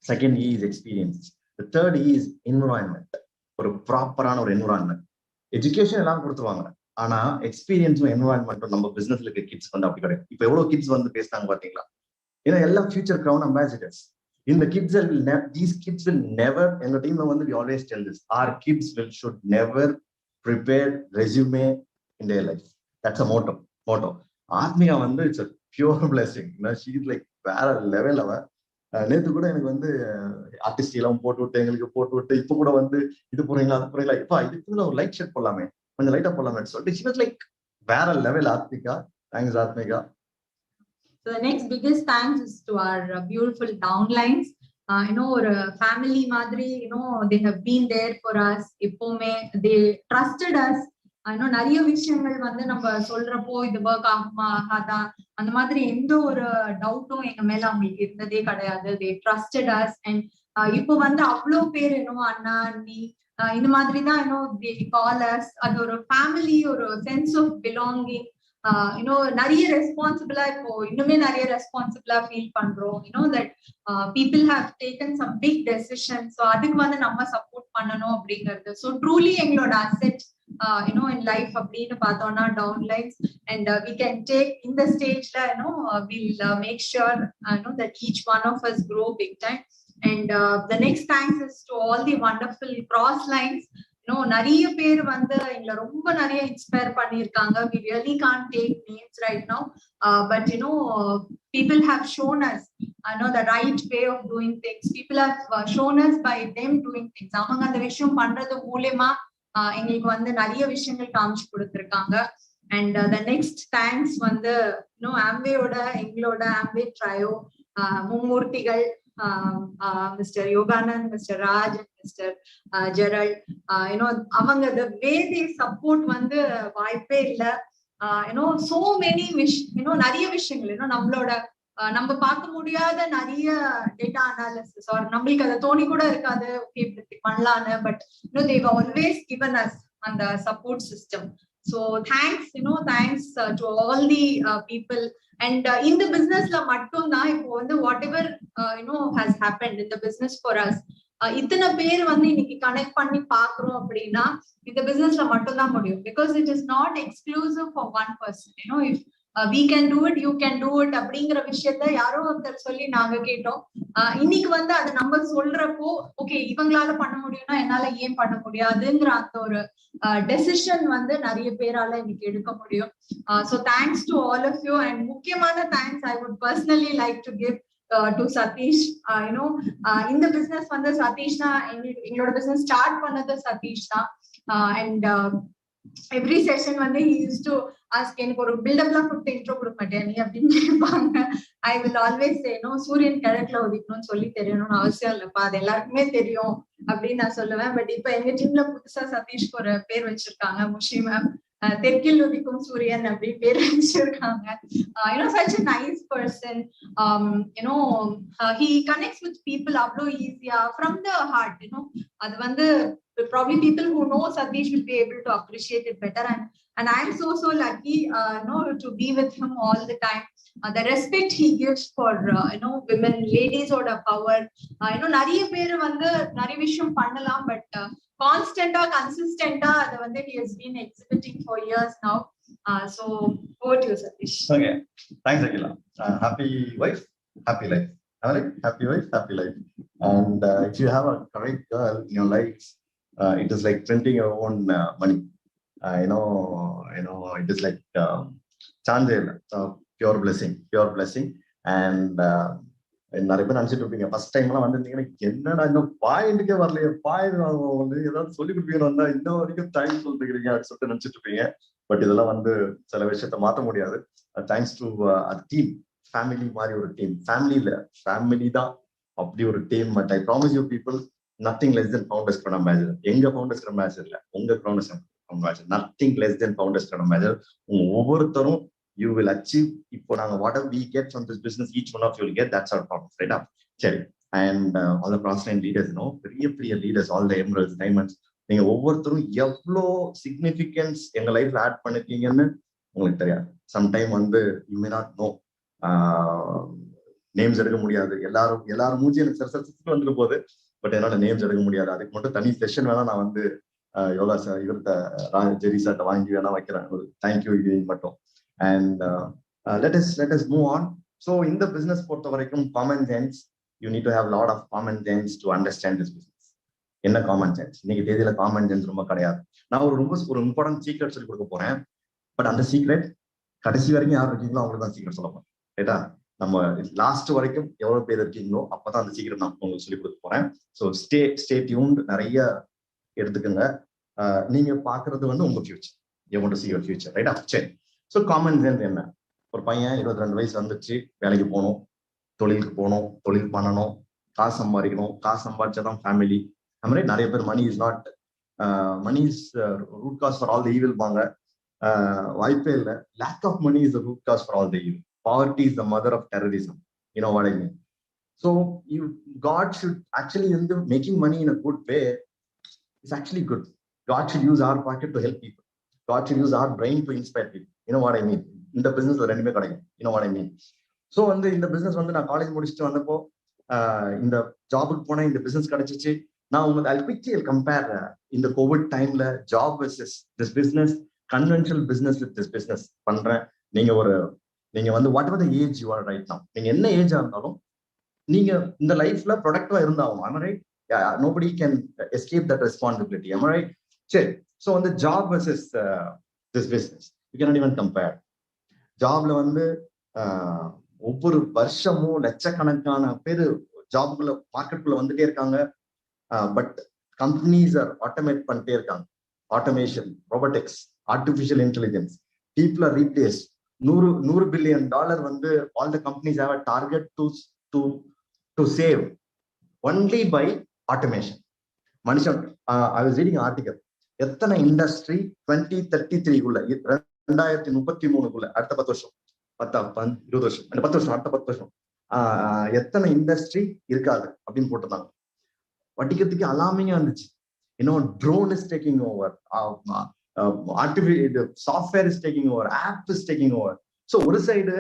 second E is experiences, third E is environment, ஒரு ப்ராப்பரான ஒரு என்விரான்மெண்ட். எஜுகேஷன் எல்லாம் கொடுத்துருவாங்க, ஆனா எக்ஸ்பீரியன்ஸும் என்விரான்மெண்ட்டும் நம்ம பிசினஸ்ல இருக்க கிட்ஸ் வந்து அப்படி கிடையாது. இப்ப எவ்வளவு கிட்ஸ் வந்து பேசினாங்க பாத்தீங்களா, ஏன்னா எல்லாம் ஃபியூச்சர் கிரவுன் அம்பாசிடர்ஸ். இந்த kids these kids will never, எங்க டீம்ல வந்து we always tell this, our kids should never prepare resume in their life. That's a motto. Athmika வந்து it's a pure blessing. she is like வேற level. அவ நேத்து கூட எனக்கு வந்து ஆர்டிஸ்ட் எல்லாம் எங்களுக்கு போட்டு விட்டு இப்ப கூட வந்து இது போறீங்களா அது போறீங்களா, இப்ப இதுக்கு ஒரு லைட் ஷர்ட் போடலாமே, கொஞ்சம் லைட்டா போடலாமே சொல்லிட்டு she was like வேற level Athmika. Thanks Athmika. So the next biggest thanks is to our beautiful downlines. ஒரு ஃபேமிலி மாதிரி they have been there for us. எப்பவுமே they trusted us. நிறைய விஷயங்கள் வந்து நம்ம சொல்றப்போ இது ஒர்க் ஆகுமா ஆகாதா அந்த மாதிரி எந்த ஒரு டவுட்டும் எங்க மேல அவங்களுக்கு இருந்ததே கிடையாது. they trusted us. And இப்போ வந்து அவ்வளோ பேர் அண்ணா அண்ணி இந்த மாதிரிதான் they call us. அது ஒரு ஃபேமிலி, ஒரு சென்ஸ் ஆஃப் பிலாங்கிங். நிறைய ரெஸ்பான்சிபிளா இப்போ இன்னுமே நிறைய ரெஸ்பான்சிபிளா ஃபீல் பண்றோம். that people have taken some big decisions. So அதுக்கு வந்து நம்ம சப்போர்ட் பண்ணணும் அப்படிங்கிறது. So truly எங்களோட asset in life அப்படின்னு பார்த்தோம்னா downlines. And we can take in the stage we'll make sure that each one of us grow big time. And the next thanks is to all the wonderful cross lines. நிறைய பேர் வந்து எங்களை ரொம்ப நிறைய inspire பண்ணியிருக்காங்க. We really can't take names right now, but people have shown us the right way of doing things. People have shown us by them doing things. அவங்க அந்த விஷயம் பண்றது மூலமா எங்களுக்கு வந்து நிறைய விஷயங்கள் காமிச்சு கொடுத்திருக்காங்க. அண்ட் the next thanks வந்து ஆம்பேயோட எங்களோட ஆம்பே ட்ரையோ மும்மூர்த்திகள், mister Yoganand, mister Raj, mister Gerald, அவங்க the way they support வந்து வாய்ப்பே இல்லை. so many நிறைய விஷயங்கள் நம்மளோட நம்ம பார்க்க முடியாத நிறைய டேட்டா அனாலிசிஸ் ஆர் நம்மளுக்கு அதை தோணி கூட இருக்காது இப்படி பண்ணலான்னு. But they've always given us அந்த support system. So thanks to all the people. And in the business la mattum da ipo vandu whatever has happened in the business for us, இத்தனை பேர் வந்து இன்னைக்கு கனெக்ட் பண்ணி பாக்குறோம் அப்படின்னா இந்த பிசினஸ்ல மட்டும் தான் முடியும். Because it is not exclusive for one person. if we can do it, you can do it அப்படிங்கிற விஷயத்த யாரோ ஒருத்தர் சொல்லி நாங்க கேட்டோம். இன்னைக்கு வந்து அது நம்ம சொல்றப்போ ஓகே இவங்களால பண்ண முடியும்னா என்னால ஏன் பண்ண முடியாதுங்கிற அந்த ஒரு டெசிஷன் வந்து நிறைய பேரால இன்னைக்கு எடுக்க முடியும். so thanks to all of you. and முக்கியமான thanks I would personally like to give to Satish. இந்த பிசினஸ் வந்து சதீஷ் தான், எங்களோட பிசினஸ் ஸ்டார்ட் பண்ணது சதீஷ் தான். and every session வந்து he used to ask, எனக்கு ஒரு பில்டப்லாம் கொடுத்து இன்ட்ரோ கொடுக்க மாட்டேன் நீ அப்படின்னு கேட்பாங்க. I will always say சூரியன் கிழக்குல உதிக்கணும்னு சொல்லி தெரியணும்னு அவசியம் இல்லப்பா, அது எல்லாருக்குமே தெரியும் அப்படின்னு நான் சொல்லுவேன். பட் இப்ப எங்க டீம்ல புதுசா சதீஷ்க்கு ஒரு பேர் வச்சிருக்காங்க, முஷி மேம், தெற்கில் உதிக்கும் சூரியன் அப்படி பேர் வச்சிருக்காங்க. such a nice person. He connects with people அவ்வளோ ஈஸியா from the heart. அது வந்து probably people who know Satish will be able to appreciate it better. And I'm so lucky to be with him all the time. The respect he gives for women, ladies oda power. நிறைய பேர் வந்து நிறைய விஷயம் பண்ணலாம், but கான்ஸ்டன்டா கன்சிஸ்டன்டா அதை வந்து he has been exhibiting for years now. So over to you, Satish. Okay, thanks Akila. Happy wife, happy life. All right, happy wife, happy life. And if you have a correct girl in your life, it is like printing your own money. It is like chandel, pure blessing. And நிறைய பேர் நினைச்சிட்டு இருப்பீங்க first time எல்லாம் வந்திருந்தீங்கன்னா என்னடா இன்னும் பாயிண்ட்டுக்கே வரலையே, point வந்து ஏதாவது சொல்லி கொடுப்பீங்கன்னு வந்தா இன்னும் வரைக்கும் டைம் சொல்லிருக்கீங்க அப்படின்னு சொல்லிட்டு நினைச்சிட்டு இருப்பீங்க. பட் இதெல்லாம் வந்து சில விஷயத்த மாற்ற முடியாது. தேங்க்ஸ் டு டீம், ஃபேமிலி மாதிரி ஒரு டீம். ஃபேமிலி தான் அப்படி ஒரு team. But I promise you people, nothing less than founders scrum major. எங்க ஃபவுண்டர்ஸ் ஸ்க்ரம் மேஜர் இல்ல, உங்க founders scrum major. Nothing less than founders scrum major. உங்க ஒவ்வொருத்தரும் you will achieve. இப்போ நாங்க whatever we get from this business, each one of you will get. That's our promise, right? சரி. And all the cross-line leaders, பெரிய leaders, all the emeralds, diamonds, நீங்க ஒவ்வொருத்தரும் எவ்வளோ significance எங்க லைஃப்ல ஆட் பண்ணிருக்கீங்கன்னு உங்களுக்கு தெரியாது. சம்டைம் வந்து you may not know. Names எடுக்க முடியாது. எல்லாரும் மூஞ்சி எனக்கு சர்சர்ஸ் வந்துட்டு போகுது, பட் என்னால நேம்ஸ் எடுக்க முடியாது. அதுக்கு மட்டும் தனி செஷன் வேணா நான் வந்து யோகா சார் இவர்கிட்ட ஜெரி சார்ட்ட வாங்கி வேணா வைக்கிறேன் ஒரு தேங்க்யூ மட்டும். And let us move on. So in the business பொறுத்த வரைக்கும் common sense, you need to have a lot of common sense to understand this business. என்ன common sense? இன்னைக்கு தேதியில common sense ரொம்ப கிடையாது. நான் ஒரு இம்பார்ட்டன்ட் சீக்ரெட் சொல்லி கொடுக்க போறேன். பட் அந்த சீக்ரெட் கடைசி வரைக்கும் யார் இருக்கீங்களோ அவங்களுக்கு தான் சீக்ரெட் சொல்ல போறேன், ரைட்டா? நம்ம லாஸ்ட் வரைக்கும் எவ்வளவு பேர் இருக்கீங்களோ அப்பதான் அந்த சீக்ரெட் நான் உங்களுக்கு சொல்லி கொடுக்க போறேன். ஸோ ஸ்டே டியூன்ட், நிறைய எடுத்துக்கோங்க. நீங்க பாக்குறது வந்து உங்க future. You want to see your future, ரைட்டா? சரி. ஸோ காமன் சென்ஸ் என்ன? ஒரு பையன் 22 வயசு வந்துச்சு, வேலைக்கு போகணும், தொழிலுக்கு போகணும், தொழில் பண்ணணும், காசு சம்பாதிக்கணும், காசு சம்பாதிச்சாதான் ஃபேமிலி. அது மாதிரி நிறைய பேர் money is root cause for all the evil பாங்க. வாய்ப்பே இல்லை. Lack of money is the root cause for all the evil. Poverty is the mother of terrorism. You know what I mean? So God should actually, making money in a good way is actually good. God should use our pocket to help people. God should use our brain to inspire people. You know what I mean? இந்த பிசினஸ்ல ரெண்டுமே கிடைக்கும். You know what I mean? So வந்து இந்த business வந்து நான் college முடிச்சுட்டு வந்தப்போ இந்த ஜாபுக்கு போனேன், இந்த பிசினஸ் கிடைச்சிச்சு. நான் உங்களுக்கு I'll quickly compare இந்த கோவிட் டைம்ல job versus this business, conventional business with this business பண்றேன். நீங்க வந்து what ever the age you are right now, நீங்க என்ன ஏஜா இருந்தாலும் நீங்க இந்த லைஃப்ல ப்ரொடக்டிவா இருந்தாகும். am I right? Yeah, nobody can escape that responsibility. am I right? சரி, ஸோ வந்து job versus this business you cannot even compare. ஜாப்ல வந்து ஒவ்வொரு வருஷமும் லட்சக்கணக்கான பேர் ஜாப்குள்ள மார்க்கெட்டுக்குள்ள வந்துட்டே இருக்காங்க. பட் கம்பெனிஸ் ஆர் ஆட்டோமேட் பண்ணிட்டே இருக்காங்க. Automation, robotics, artificial intelligence, people are replace. $100 billion வந்து all the companies have a target to save only by automation. மனுஷன், ஐ வாஸ் ரீடிங் ஆர்டிகல், எத்தனை இண்டஸ்ட்ரி 2033 2033 அடுத்த 10 வருஷம், 20 வருஷம், 10 வருஷம், அடுத்த 10 வருஷம் எத்தனை இண்டஸ்ட்ரி இருக்காது அப்படின்னு போட்டிருந்தாங்க. வட்டிக்கிறதுக்கு அலாமிங்கா இருந்துச்சு. இன்னும் drone is taking over, software is taking over, app is taking over. So ஒரு சைடு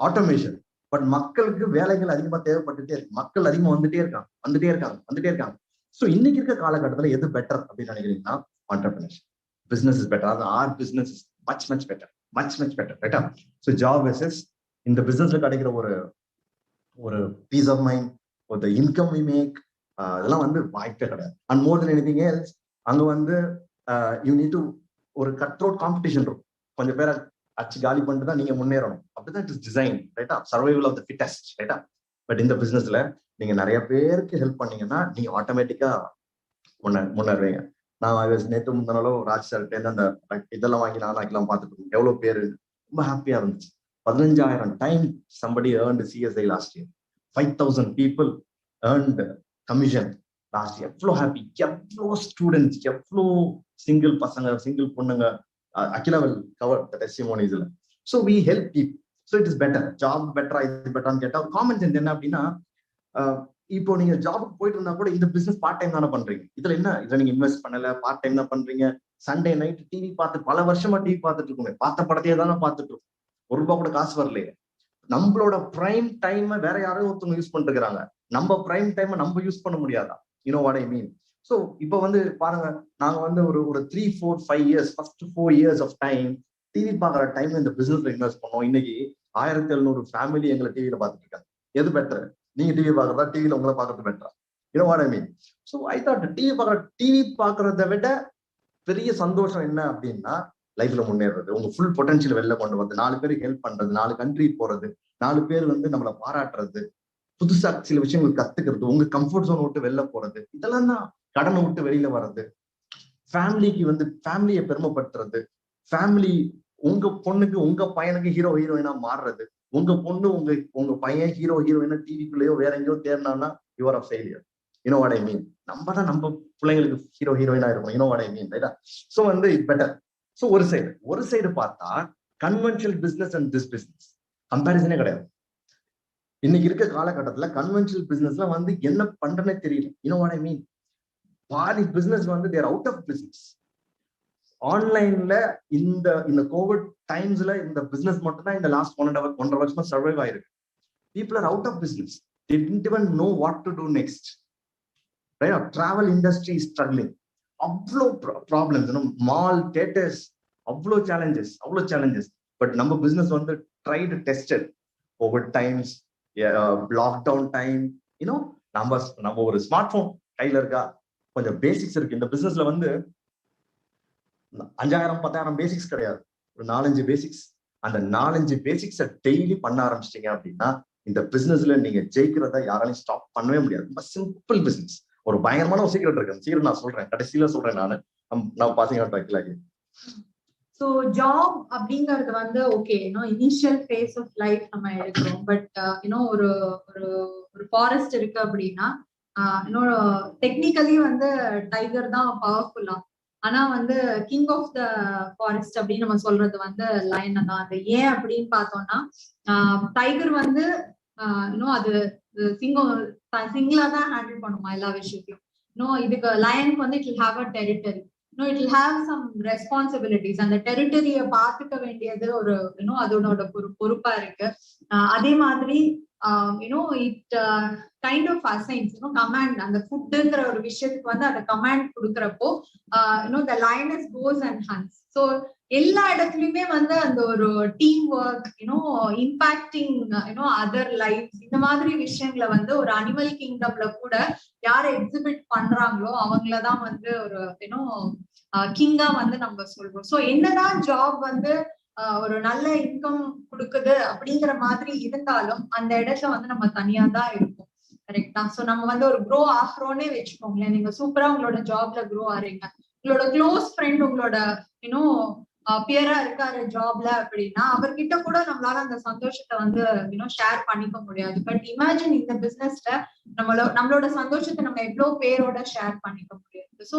ஆட்டோமேஷன், பட் மக்களுக்கு வேலைகள் அதிகமா தேவைப்பட்டுட்டே இருக்கு. மக்கள் அதிகமா வந்துட்டே இருக்காங்க. ஸோ இன்னைக்கு இருக்க காலகட்டத்தில் எது பெட்டர் அப்படின்னு நினைக்கிறீங்கன்னா, ஆண்டர்பிரினர்ஷிப், பிசினஸ் இஸ் பெட்டர். அது or business is much better ரைட்டா? ஸோ ஜாப் வெர்சஸ் இந்த பிசினஸ்ல கிடைக்கிற ஒரு பீஸ் ஆஃப் மைண்ட், ஒரு இன்கம் வி மேக், அதெல்லாம் வந்து வாய்ப்பே கிடையாது. And more then anything else, அங்க வந்து யூ நீட் டு ஒரு கட் த்ரோட் காம்படிஷன் இருக்கும். கொஞ்சம் பேரை அச்சு காலி பண்ணிட்டு தான் நீங்க முன்னேறணும். அப்படிதான் இட் இஸ் டிசைன் ரைட்டா? சர்வைவல் ஆஃப் த ஃபிட்டஸ்ட் ரைட்டா? பட் இந்த பிசினஸ்ல நீங்க நிறைய பேருக்கு ஹெல்ப் பண்ணீங்கன்னா நீங்க ஆட்டோமேட்டிக்கா முன்னேறுவீங்க. நான் நேற்று முன்னாலோ ராஜ் சார்கிட்ட அந்த இதெல்லாம் வாங்கி நானாக்கெல்லாம் பார்த்துட்டு இருக்கேன். எவ்வளவு பேரு ரொம்ப ஹாப்பியா இருந்துச்சு. 15,000 time somebody earned CSI last year. 5,000 people earned commission last year. எவ்வளோ ஹாப்பி, எவ்வளோ ஸ்டூடெண்ட்ஸ், எவ்வளோ சிங்கிள் பசங்க, சிங்கிள் பொண்ணுங்க. Akila will cover the testimonies. So we help people. So it is better. Job better, இது பெட்டர்னு கேட்டா காமன் சென்ஸ் என்ன அப்படின்னா, இப்போ நீங்க ஜாபுக்கு போயிட்டு இருந்தா கூட இந்த பிசினஸ் பார்ட் டைம் தானே பண்றீங்க. இதுல நீங்க இன்வெஸ்ட் பண்ணல, பார்ட் டைம் தான் பண்றீங்க. சண்டே நைட் டிவி பார்த்து பல வருஷமா டிவி பார்த்துட்டு இருக்கோமே, பார்த்த படத்தையே தானே பார்த்துட்டு இருக்கோம். ₹1 கூட காசு வரலையே. நம்மளோட பிரைம் டைம் வேற யாரோ ஒருத்தவங்க யூஸ் பண்ணிட்டு இருக்காங்க. நம்ம பிரைம் டைம் நம்ம யூஸ் பண்ண முடியாதா? You know what I mean? So இப்போ வந்து பாருங்க, நாங்க வந்து ஒரு 3, 4, 5 years, first 4 years of time TV பார்க்குற டைம் இந்த பிசினஸ்ல இன்வெஸ்ட் பண்ணோம். இன்னைக்கு 1700 ஃபேமிலி எங்களை டிவியில பார்த்துட்டு இருக்காங்க. எது பெட்டர்? நீங்க டிவி பார்க்கறதா, டிவியில உங்களை பார்க்கறது பெட்டரா? You know what I mean? So I thought TV பார்க்கறத விட பெரிய சந்தோஷம் என்ன அப்படின்னா, லைஃப்ல முன்னேறது, உங்க ஃபுல் பொட்டன்ஷியல் வெளில கொண்டு வந்து 4 பேருக்கு ஹெல்ப் பண்றது, 4 கண்ட்ரி போறது, 4 பேர் வந்து நம்மளை பாராட்டுறது, புதுசா சில விஷயங்கள் கத்துக்கிறது, உங்க கம்ஃபர்ட் ஜோன் விட்டு வெளில போறது, இதெல்லாம் தான். கடனை விட்டு வெளியில வர்றது, ஃபேமிலிக்கு வந்து ஃபேமிலியை பெருமைப்படுத்துறது, ஃபேமிலி உங்க பொண்ணுக்கு உங்க பையனுக்கு ஹீரோ ஹீரோயினா மாறுறது, உங்க பொண்ணு உங்க பையன் ஹீரோ ஹீரோயினா டிவிக்குள்ளேயோ வேற எங்கேயோ தேர்னான்னா you are a failure. You know what I mean? நம்ம தான் நம்ம பிள்ளைங்களுக்கு ஹீரோ ஹீரோயினா இருக்கும். You know what I mean ரைட்டா? ஸோ வந்து இட் பெட்டர். ஸோ ஒரு சைடு பார்த்தா conventional business and this business கம்பேரிசனே கிடையாது. இன்னைக்கு இருக்க காலகட்டத்துல கன்வென்ஷனல் பிசினஸ்ல வந்து என்ன பண்றேன்னே தெரியல. யூ நோ வாட் ஐ மீன்? பாதி பிசினஸ் வந்து தேர் அவுட் ஆஃப் பிசினஸ். ஆன்லைன்ல இந்த கோவிட் டைம்ஸ்ல இந்த பிசினஸ் மட்டும் தான் இந்த லாஸ்ட் 1.5 வருஷமா சர்வைவ் ஆயிருக்கு. People are out of business. They didn't even know what to do next. Right? Travel industry is struggling. அவ்வளோ ப்ராப்ளம்ஸ், மால், தியேட்டர்ஸ், அவ்வளோ சேலஞ்சஸ். பட் நம்ம பிசினஸ் வந்து tried tested. Covid times, lockdown time, you know நம்ம ஒரு smart phone கையில இருக்கா, கொஞ்சம் basics இருக்கு. இந்த பிசினஸ்ல வந்து 5,000-10,000 பேசிக்ஸ் கிடையாது, ஒரு 4-5 பேசிக்ஸ். அந்த 4-5 பேசிக்ஸை டெய்லி பண்ண ஆரம்பிச்சிட்டீங்க அப்படின்னா இந்த பிசினஸ்ல நீங்க ஜெயிக்கிறத யாராலையும் ஸ்டாப் பண்ணவே முடியாது. ரொம்ப சிம்பிள் பிசினஸ். ஒரு பயங்கரமான ஒரு சீக்கிரம் இருக்கு. சீக்கிரம் நான் சொல்றேன், கடைசியில சொல்றேன். நான் பாசிங் அவுட் ஆக்கலாகி. ஸோ ஜாப் அப்படிங்கிறது வந்து okay, initial phase of life நம்ம எடுக்கிறோம். பட் ஒரு ஃபாரஸ்ட் இருக்கு அப்படின்னா டெக்னிக்கலி வந்து டைகர் தான் பவர்ஃபுல்லா, ஆனா வந்து கிங் ஆஃப் த ஃபாரஸ்ட் அப்படின்னு நம்ம சொல்றது வந்து லயன் தான். அது ஏன் அப்படின்னு பார்த்தோம்னா, டைகர் வந்து அது சிங்கிளா தான் ஹேண்டில் பண்ணுமா எல்லா விஷயத்தையும். இதுக்கு லயனுக்கு வந்து it will have a territory, it will have some responsibilities. அந்த டெரிட்டரிய பாத்துக்க வேண்டியது அதோட பொறுப்பா இருக்கு. அதே மாதிரி it kind of assigns command. அந்த ஃபுட்டுங்கிற ஒரு விஷயத்துக்கு வந்து அந்த கமாண்ட் கொடுக்கறப்போ the lioness goes and hunts. So எல்லா இடத்துலயுமே வந்து அந்த அந்த ஒரு team work impacting other life இந்த மாதிரி விஷயங்களை வந்து ஒரு அனிமல் கிங்டம்ல கூட யாரை எக்ஸிபிட் பண்றாங்களோ அவங்களதான் வந்து ஒரு கிங்கா வந்து நம்ம சொல்றோம். சோ என்னதான் ஜாப் வந்து ஒரு நல்ல இன்கம் கொடுக்குது அப்படிங்கிற மாதிரி இருந்தாலும் அந்த இடத்துல வந்து நம்ம தனியா தான் இருப்போம். கரெக்டா? சோ நம்ம வந்து ஒரு க்ரோ ஆகிறோன்னே வச்சுக்கோங்களேன். நீங்க சூப்பரா உங்களோட ஜாப்ல க்ரோ ஆறீங்க, உங்களோட க்ளோஸ் ஃப்ரெண்ட் உங்களோட பியரா இருக்காரு ஜாப்ல அப்படின்னா அவர்கிட்ட கூட நம்மளால அந்த சந்தோஷத்தை வந்து ஷேர் பண்ணிக்க முடியாது. பட் இமேஜின் இந்த பிசினஸ்ல நம்மளோட சந்தோஷத்தை நம்ம எவ்வளவு பேரோட ஷேர் பண்ணிக்க முடியாது. So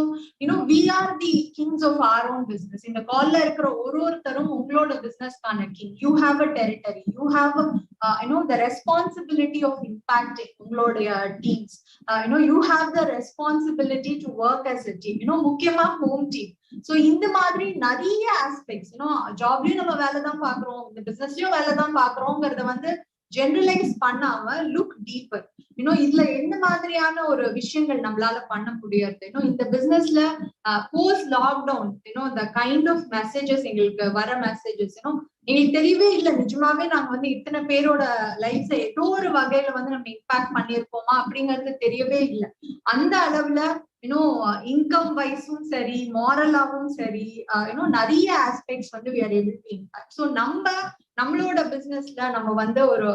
we are the kings of our own business. இந்த கால்ல இருக்கிற ஒருத்தரும் உங்களோட பிசினஸ்க்கான king. You have a territory, you have the responsibility of impacting உங்களுடைய teams. You have the responsibility to work as a team. முக்கியமா ஹோம் டீம். சோ இந்த மாதிரி நிறைய ஆஸ்பெக்ட்ஸ் ஜாப்லயும் நம்ம வேலை தான் பாக்குறோம், இந்த பிசினஸ்லயும் வேலை தான் பாக்குறோங்கிறத வந்து ஜெனரலைஸ் பண்ணாம லுக் டீப்பர். இதுல என்ன மாதிரியான ஒரு விஷயங்கள் நம்மளால பண்ண முடியாது. இந்த பிசினஸ்ல post lockdown the kind of messages எங்களுக்கு வர மெசேஜஸ் எங்களுக்கு தெரியவே இல்லை. நிஜமாவே நாங்க வந்து இத்தனை பேரோட லைஃப்ல ஏதோ ஒரு வகையில வந்து நம்ம இம்பாக்ட் பண்ணிருப்போமா அப்படிங்கிறது தெரியவே இல்லை. அந்த அளவுல இன்கம் வைஸும் சரி, மாரலாவும் சரி, நிறைய ஆஸ்பெக்ட்ஸ் வந்து we are able to impact. So நம்மளோட பிசினஸ்ல நம்ம வந்து ஒரு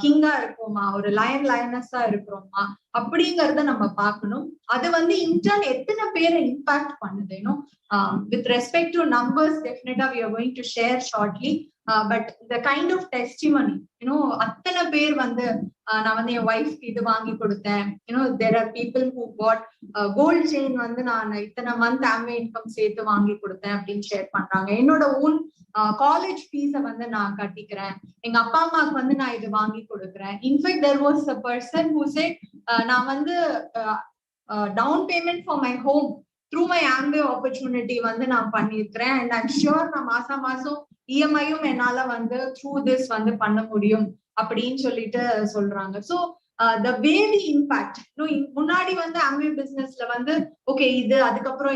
கிங்கா இருக்கோமா, ஒரு லயனஸா இருக்கிறோமா அப்படிங்கறத நம்ம பார்க்கணும். அது வந்து இன்டர்ன் எத்தனை பேரை இம்பாக்ட் பண்ணுது. வித் ரெஸ்பெக்ட் டு நம்பர்ஸ் டெஃபினட்டா we are going to share shortly. But the kind of testimony அத்தனை பேர் வந்து நான் வந்து என் ஒய்ஃப்க்கு இது வாங்கி கொடுத்தேன், there are people who bought gold chain வந்து நான் இத்தனை மந்த் ஆம்வே இன்கம் சேர்த்து வாங்கி கொடுத்தேன் அப்படின்னு ஷேர் பண்றாங்க. என்னோட ஓன் காலேஜ் ஃபீஸை வந்து நான் கட்டிக்கிறேன், எங்க அப்பா அம்மாவுக்கு வந்து நான் இது வாங்கி கொடுக்குறேன். In fact there was a person who said நான் வந்து down payment for my home through my Amway opportunity வந்து நான் பண்ணிருக்கிறேன். அண்ட் ஐம் ஷியோர் நான் மாசம் இஎம்ஐயும் என்னால வந்து த்ரூ திஸ் வந்து பண்ண முடியும் அப்படின்னு சொல்லிட்டு சொல்றாங்க. So the way we impact முன்னாடி வந்து ஆம்வே பிசினஸ்ல வந்து ஓகே இது அதுக்கப்புறம்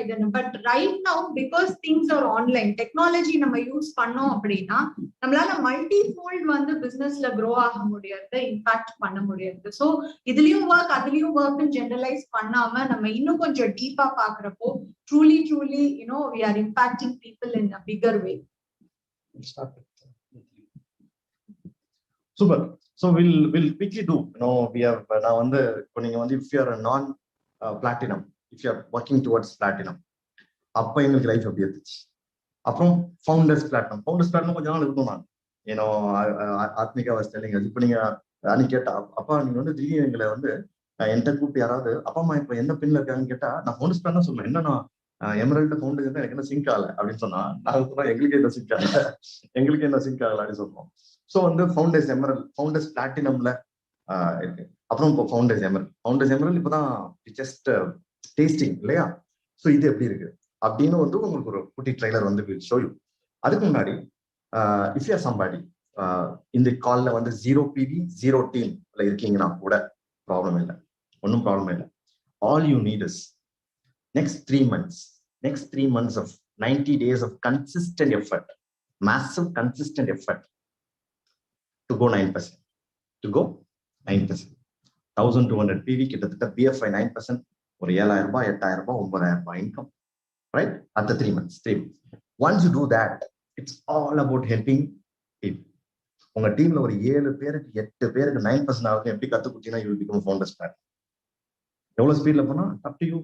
இதுன்னு, but right now because things are online technology நம்ம யூஸ் பண்ணோம் அப்படின்னா நம்மளால மல்டி ஃபோல்ட் வந்து பிசினஸ்ல க்ரோ ஆக முடியாது, இம்பாக்ட் பண்ண முடியாது. ஸோ இதுலயும் ஒர்க் அதுலயும் ஒர்க் ஜெனரலைஸ் பண்ணாம நம்ம இன்னும் கொஞ்சம் டீப்பா பாக்குறப்போ truly we are impacting people in a bigger way. Super. So we'll quickly do. We have now on the if you are a non platinum, if you are working towards platinum, அப்ப எங்களுக்கு life எப்படி இருந்துச்சு. அப்புறம் founders platform கொஞ்சம் நாள் இருக்கும். நான் Athmika was telling இப்போ நீங்க அன்னைக்கு கேட்டா அப்பா நீங்க வந்து திடீர்னு எங்களை வந்து என்கிட்ட கூப்பிட்டு யாராவது அப்பா அம்மா இப்ப என்ன பின்ல இருக்காங்கன்னு கேட்டா நான் ஃபவுண்டர்ஸ் பிளான் தான் சொல்லுவேன். என்னன்னா எமரல்டு ஃபவுண்டர் எனக்கு என்ன சிங்க் ஆகல அப்படின்னு சொன்னா நான் சொன்னா எங்களுக்கு என்ன சிங்க் ஆகல அப்படின்னு சொல்லுவோம். ஸோ வந்து ஃபவுண்டர்ஸ் எமரல் ஃபவுண்டர்ஸ் பிளாட்டினம்ல இருக்கு. அப்புறம் இப்போ ஃபவுண்டர்ஸ் எமரல் இப்போதான் ஜஸ்ட் டேஸ்டிங் இல்லையா. ஸோ இது எப்படி இருக்கு அப்படின்னு வந்து உங்களுக்கு ஒரு குட்டி ட்ரைலர் வந்து வில் ஷோ யூ. அதுக்கு முன்னாடி இஃப் யூ ஆர் சம்பாடி இந்த கால்ல வந்து 0 PV 0 டீம்ல இருக்கீங்கன்னா கூட ப்ராப்ளம் இல்லை, ஒன்றும் ப்ராப்ளம் இல்லை. All you need is next 3 months of 90 days of consistent effort, massive consistent effort to go 9%. 1200 PV கிட்டத்தட்ட BFI 9%, ஒரு 7,000 ரூபாய் 8,000 ரூபாய் 9,000 ரூபாய் income, right? At the 3 months. Once you do that, it's all about helping people. உங்க டீம்ல ஒரு 7 பேருக்கு 8 பேருக்கு 9% ஆகுது எப்படி கத்து கொடுத்தீங்கன்னா you will become founders plan. எவ்வளவு ஸ்பீட்ல போனா up to you.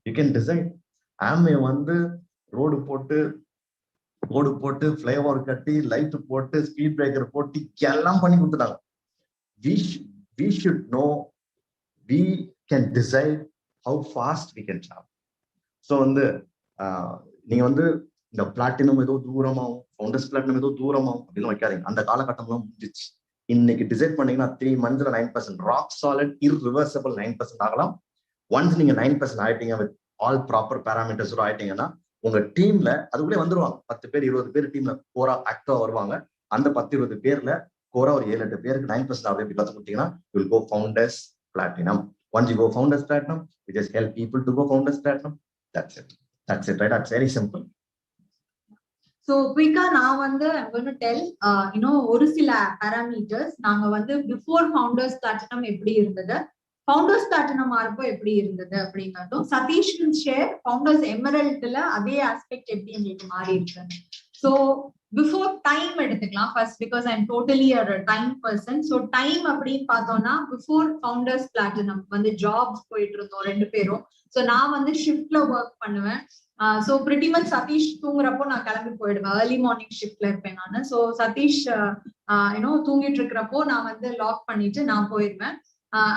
You can decide. Amway வந்து ரோடு போட்டு ஃபிளைஓவர் கட்டி லைட் போட்டு ஸ்பீட் பிரேக்கர் போட்டு எல்லாம் பண்ணி கொடுத்துட்டாங்க. we should know, we can decide how fast we can travel. So வந்து நீங்க வந்து இந்த பிளாட்டினம் ஏதோ தூரமாகும், ஃபவுண்டர்ஸ் பிளாட்டினம் ஏதோ தூரமாகும் அப்படின்னு வைக்காதீங்க. அந்த காலகட்டம்லாம் முடிஞ்சிச்சு. இன்னைக்கு டிசைட் பண்ணீங்கன்னா 3 monthsல 9% ராக் சாலிட் irreversible 9% ஆகலாம். ஒன்ஸ் நீங்க 9% ஆயிட்டீங்க வித் ஆல் ப்ராப்பர் பேராமீட்டர்ஸோட ஆயிட்டீங்கன்னா உங்க டீம்ல அதுக்குள்ளே வந்துருவாங்க. 10 பேர் 20 பேர் டீம்ல கோரா ஆக்டிவா வருவாங்க. அந்த 10-20 பேர்ல கோரா ஒரு 7-8 பேருக்கு 9% ஆகுது எப்படி கத்து கொடுத்தீங்கன்னா you will go founders platinum. Once you go founders platinum, you just help people to go founders platinum. That's it, right? That's very simple. So குயிக்கா நான் வந்து I'm going to tell ஒரு சில parameters. நாங்க வந்து பிஃபோர் ஃபவுண்டர்ஸ் பிளாட்டினம் எப்படி இருந்தது, founders platinum ஆறப்போ எப்படி இருந்தது அப்படிங்கிறதும், சதீஷ் ஷேர் ஃபவுண்டர்ஸ் எமரல்ட்ல அதே ஆஸ்பெக்ட் எப்படி எங்களுக்கு மாறி இருக்கு. ஸோ பிஃபோர் டைம் எடுத்துக்கலாம் first, because I am totally ஒரு டைம் பர்சன். ஸோ டைம் அப்படின்னு பார்த்தோம்னா பிஃபோர் ஃபவுண்டர்ஸ் பிளாட்டினம் வந்து ஜாப்ஸ் போயிட்டு இருந்தோம் 2 பேரும். ஸோ நான் வந்து ஷிஃப்ட்ல ஒர்க் பண்ணுவேன். ஸோ பிரிட்டி மச் சதீஷ் தூங்குறப்போ நான் கிளம்பி போயிடுவேன், ஏர்லி மார்னிங் ஷிஃப்ட்ல இருப்பேன் நான். ஸோ சதீஷ் தூங்கிட்டு இருக்கிறப்போ நான் வந்து லாக் பண்ணிட்டு நான் போயிடுவேன்.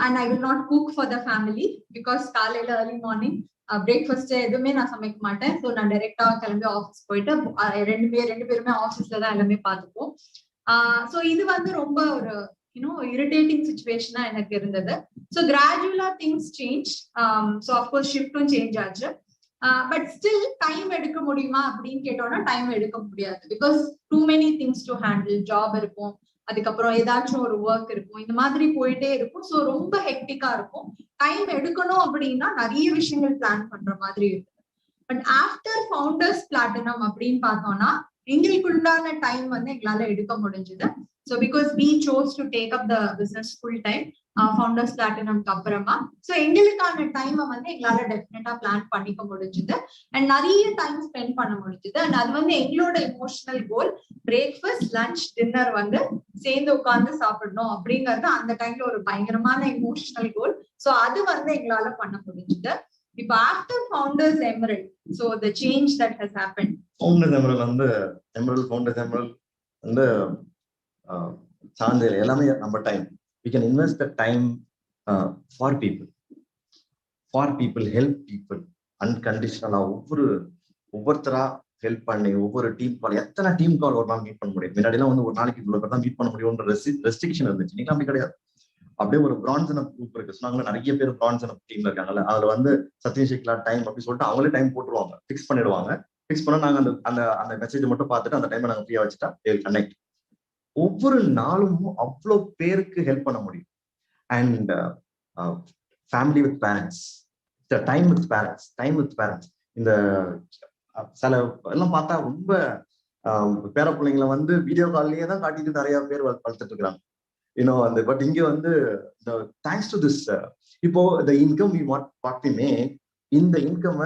And I will not cook for the family because காலையில ஏர்லி மார்னிங் பிரேக்ஃபாஸ்ட் எதுவுமே நான் சமைக்க மாட்டேன். ஸோ நான் டைரெக்டா கிளம்பி ஆஃபீஸ் போயிட்டு ரெண்டு பேருமே ஆஃபீஸ்ல தான் எல்லாமே பார்த்துப்போம். ஸோ இது வந்து ரொம்ப ஒரு இரிட்டேட்டிங் சுச்சுவேஷனா எனக்கு இருந்தது. ஸோ கிராஜுவலா திங்ஸ் சேஞ்ச். ஸோ அஃப்கோர்ஸ் ஷிஃப்டும் சேஞ்ச் ஆச்சு. பட் ஸ்டில் டைம் எடுக்க முடியுமா அப்படின்னு கேட்டோம்னா டைம் எடுக்க முடியாது. Because too many things to handle. Job இருக்கும், அதுக்கப்புறம் ஏதாச்சும் ஒரு ஒர்க் இருக்கும், இந்த மாதிரி போயிட்டே இருக்கும். ஸோ ரொம்ப ஹெக்டிக்கா இருக்கும். டைம் எடுக்கணும் அப்படின்னா நிறைய விஷயங்கள் பிளான் பண்ற மாதிரி இருக்கு. பட் ஆஃப்டர் ஃபவுண்டர்ஸ் பிளாட்டினம் அப்படின்னு பார்த்தோம்னா எங்களுக்குள்ளான டைம் வந்து எங்களால எடுக்க முடிஞ்சது. So because we chose to take up the business full time founders பிளாட்டினம்க்கு அப்புறமா. ஸோ எங்களுக்கான டைமை வந்து எங்களால டெஃபினட்டா பிளான் பண்ணிக்க முடிஞ்சுது அண்ட் நிறைய டைம் ஸ்பெண்ட் பண்ண முடிஞ்சுது. அண்ட் அது வந்து எங்களோட எமோஷனல் கோல், பிரேக்ஃபாஸ்ட் லஞ்ச் டின்னர் வந்து சேர்ந்து உட்கார்ந்து சாப்பிடணும் அப்படிங்கிறது அந்த டைம்ல ஒரு பயங்கரமான எமோஷனல் கோல். ஸோ அது வந்து எங்களால பண்ண முடிஞ்சுது. இப்போ after founders emerald, so the change that has happen. Founders emerald வந்து ஃபவுண்டர்ஸ் எமரல்ட் வந்து சார்ந்த எல்லாமே நம்ம time. We can invest the time for people, help people unconditional. ஒவ்வொருத்தரா ஹெல்ப் பண்ணி ஒவ்வொரு டீம் கால், எத்தனை டீம் கால் ஒரு நாள் மீட் பண்ண முடியும்? முன்னாடி எல்லாம் வந்து ஒரு நாளைக்கு இவ்வளவு பேர் தான் மீட் பண்ண முடியும்ன்ற ரெஸ்ட்ரிக்ஷன் இருந்துச்சு. இன்னைக்கு அப்படி கிடையாது. அப்படியே ஒரு பிரான்ஸ் அப் குரூப் இருக்கு. சொன்னாங்க நிறைய பேர் பிரான்ஸ் அப் டீம்ல இருக்காங்கல்ல, அதுல வந்து சத்யசேகலா டைம் அப்படின்னு சொல்லிட்டு அவங்களே டைம் போட்டுருவாங்க, ஃபிக்ஸ் பண்ணிடுவாங்க. ஃபிக்ஸ் பண்ணா நாங்க அந்த மெசேஜ் மட்டும் பார்த்துட்டு அந்த டைமை நாங்க ஃப்ரீயா வச்சுட்டா கனெக்ட். ஒவ்வொரு நாளும் அவ்வளோ பேருக்கு ஹெல்ப் பண்ண முடியும். And family with parents, time with parents. இந்த சில எல்லாம் பார்த்தா ரொம்ப பேர பிள்ளைங்களை வந்து வீடியோ கால்லயே தான் காட்டிட்டு நிறைய பேர் வளர்த்துட்டு இருக்கிறாங்க. அந்த பட் இங்க வந்து தேங்க்ஸ் டு திஸ் இப்போ இந்த இன்கம் பார்த்துமே இந்த இன்கம்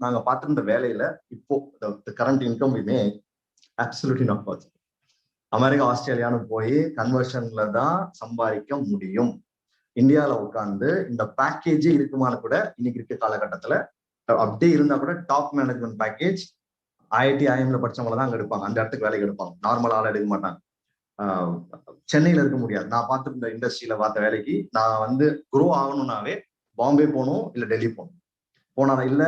நாங்க பார்த்துருந்த வேலையில இப்போ current income absolutely not possible. America ஆஸ்திரேலியான்னு போய் கன்வர்ஷன்ல தான் சம்பாதிக்க முடியும். இந்தியாவில உட்காந்து இந்த பேக்கேஜே இருக்குமான்னு கூட இன்னைக்கு இருக்க காலகட்டத்துல அப்படியே இருந்தா கூட top management package IIT IIM படிச்சவங்கள தான் அங்க எடுப்பாங்க, அந்த இடத்துக்கு வேலைக்கு எடுப்பாங்க. நார்மல் ஆள் எடுக்க மாட்டாங்க. சென்னையில இருக்க முடியாது. நான் பார்த்துருந்த இண்டஸ்ட்ரியில பார்த்த வேலைக்கு நான் வந்து குரோ ஆகணும்னாவே பாம்பே போகணும் இல்ல டெல்லி போனாதான் இல்ல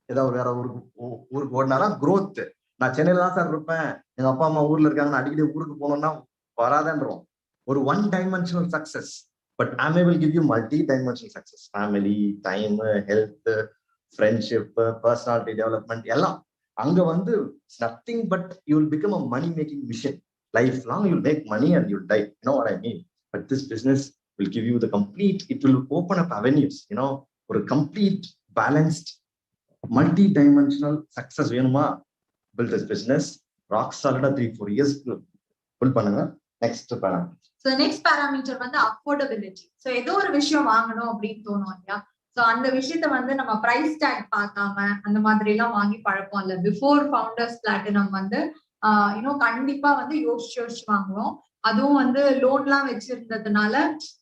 ஏதாவது வேற ஊருக்கு ஓடினாதான் குரோத். நான் சென்னையில தான் சார் இருப்பேன், எங்க அப்பா அம்மா ஊர்ல இருக்காங்க, அடிக்கடி ஊருக்கு போனோம்னா வராதன்றோம். ஒரு one dimensional success. But I will give you multi dimensional success. Family, time, health, friendship, personality development எல்லாம் அங்க வந்து nothing but you will become a money making machine. Life long you make money and you die. what I mean? But this business will give you the complete, it will open up avenues, ஒரு complete balanced multi dimensional success வேணுமா? build this business rock solid 3-4 years build பண்ணுங்க. Next parameter. So next parameter வந்து affordability. So ஏதோ ஒரு விஷயம் வாங்கணும் அப்படின்னு தோணும் இல்லையா? சோ அந்த விஷயத்த வந்து நம்ம பிரைஸ் டேக் பார்க்காம அந்த மாதிரி எல்லாம் வாங்கி பழக்கம் இல்ல. பிஃபோர் ஃபவுண்டர்ஸ் பிளாட்டினம் வந்து கண்டிப்பா வந்து யோசிச்சு வாங்குவோம். அதுவும் வந்து லோன்லாம் வச்சிருந்ததுனால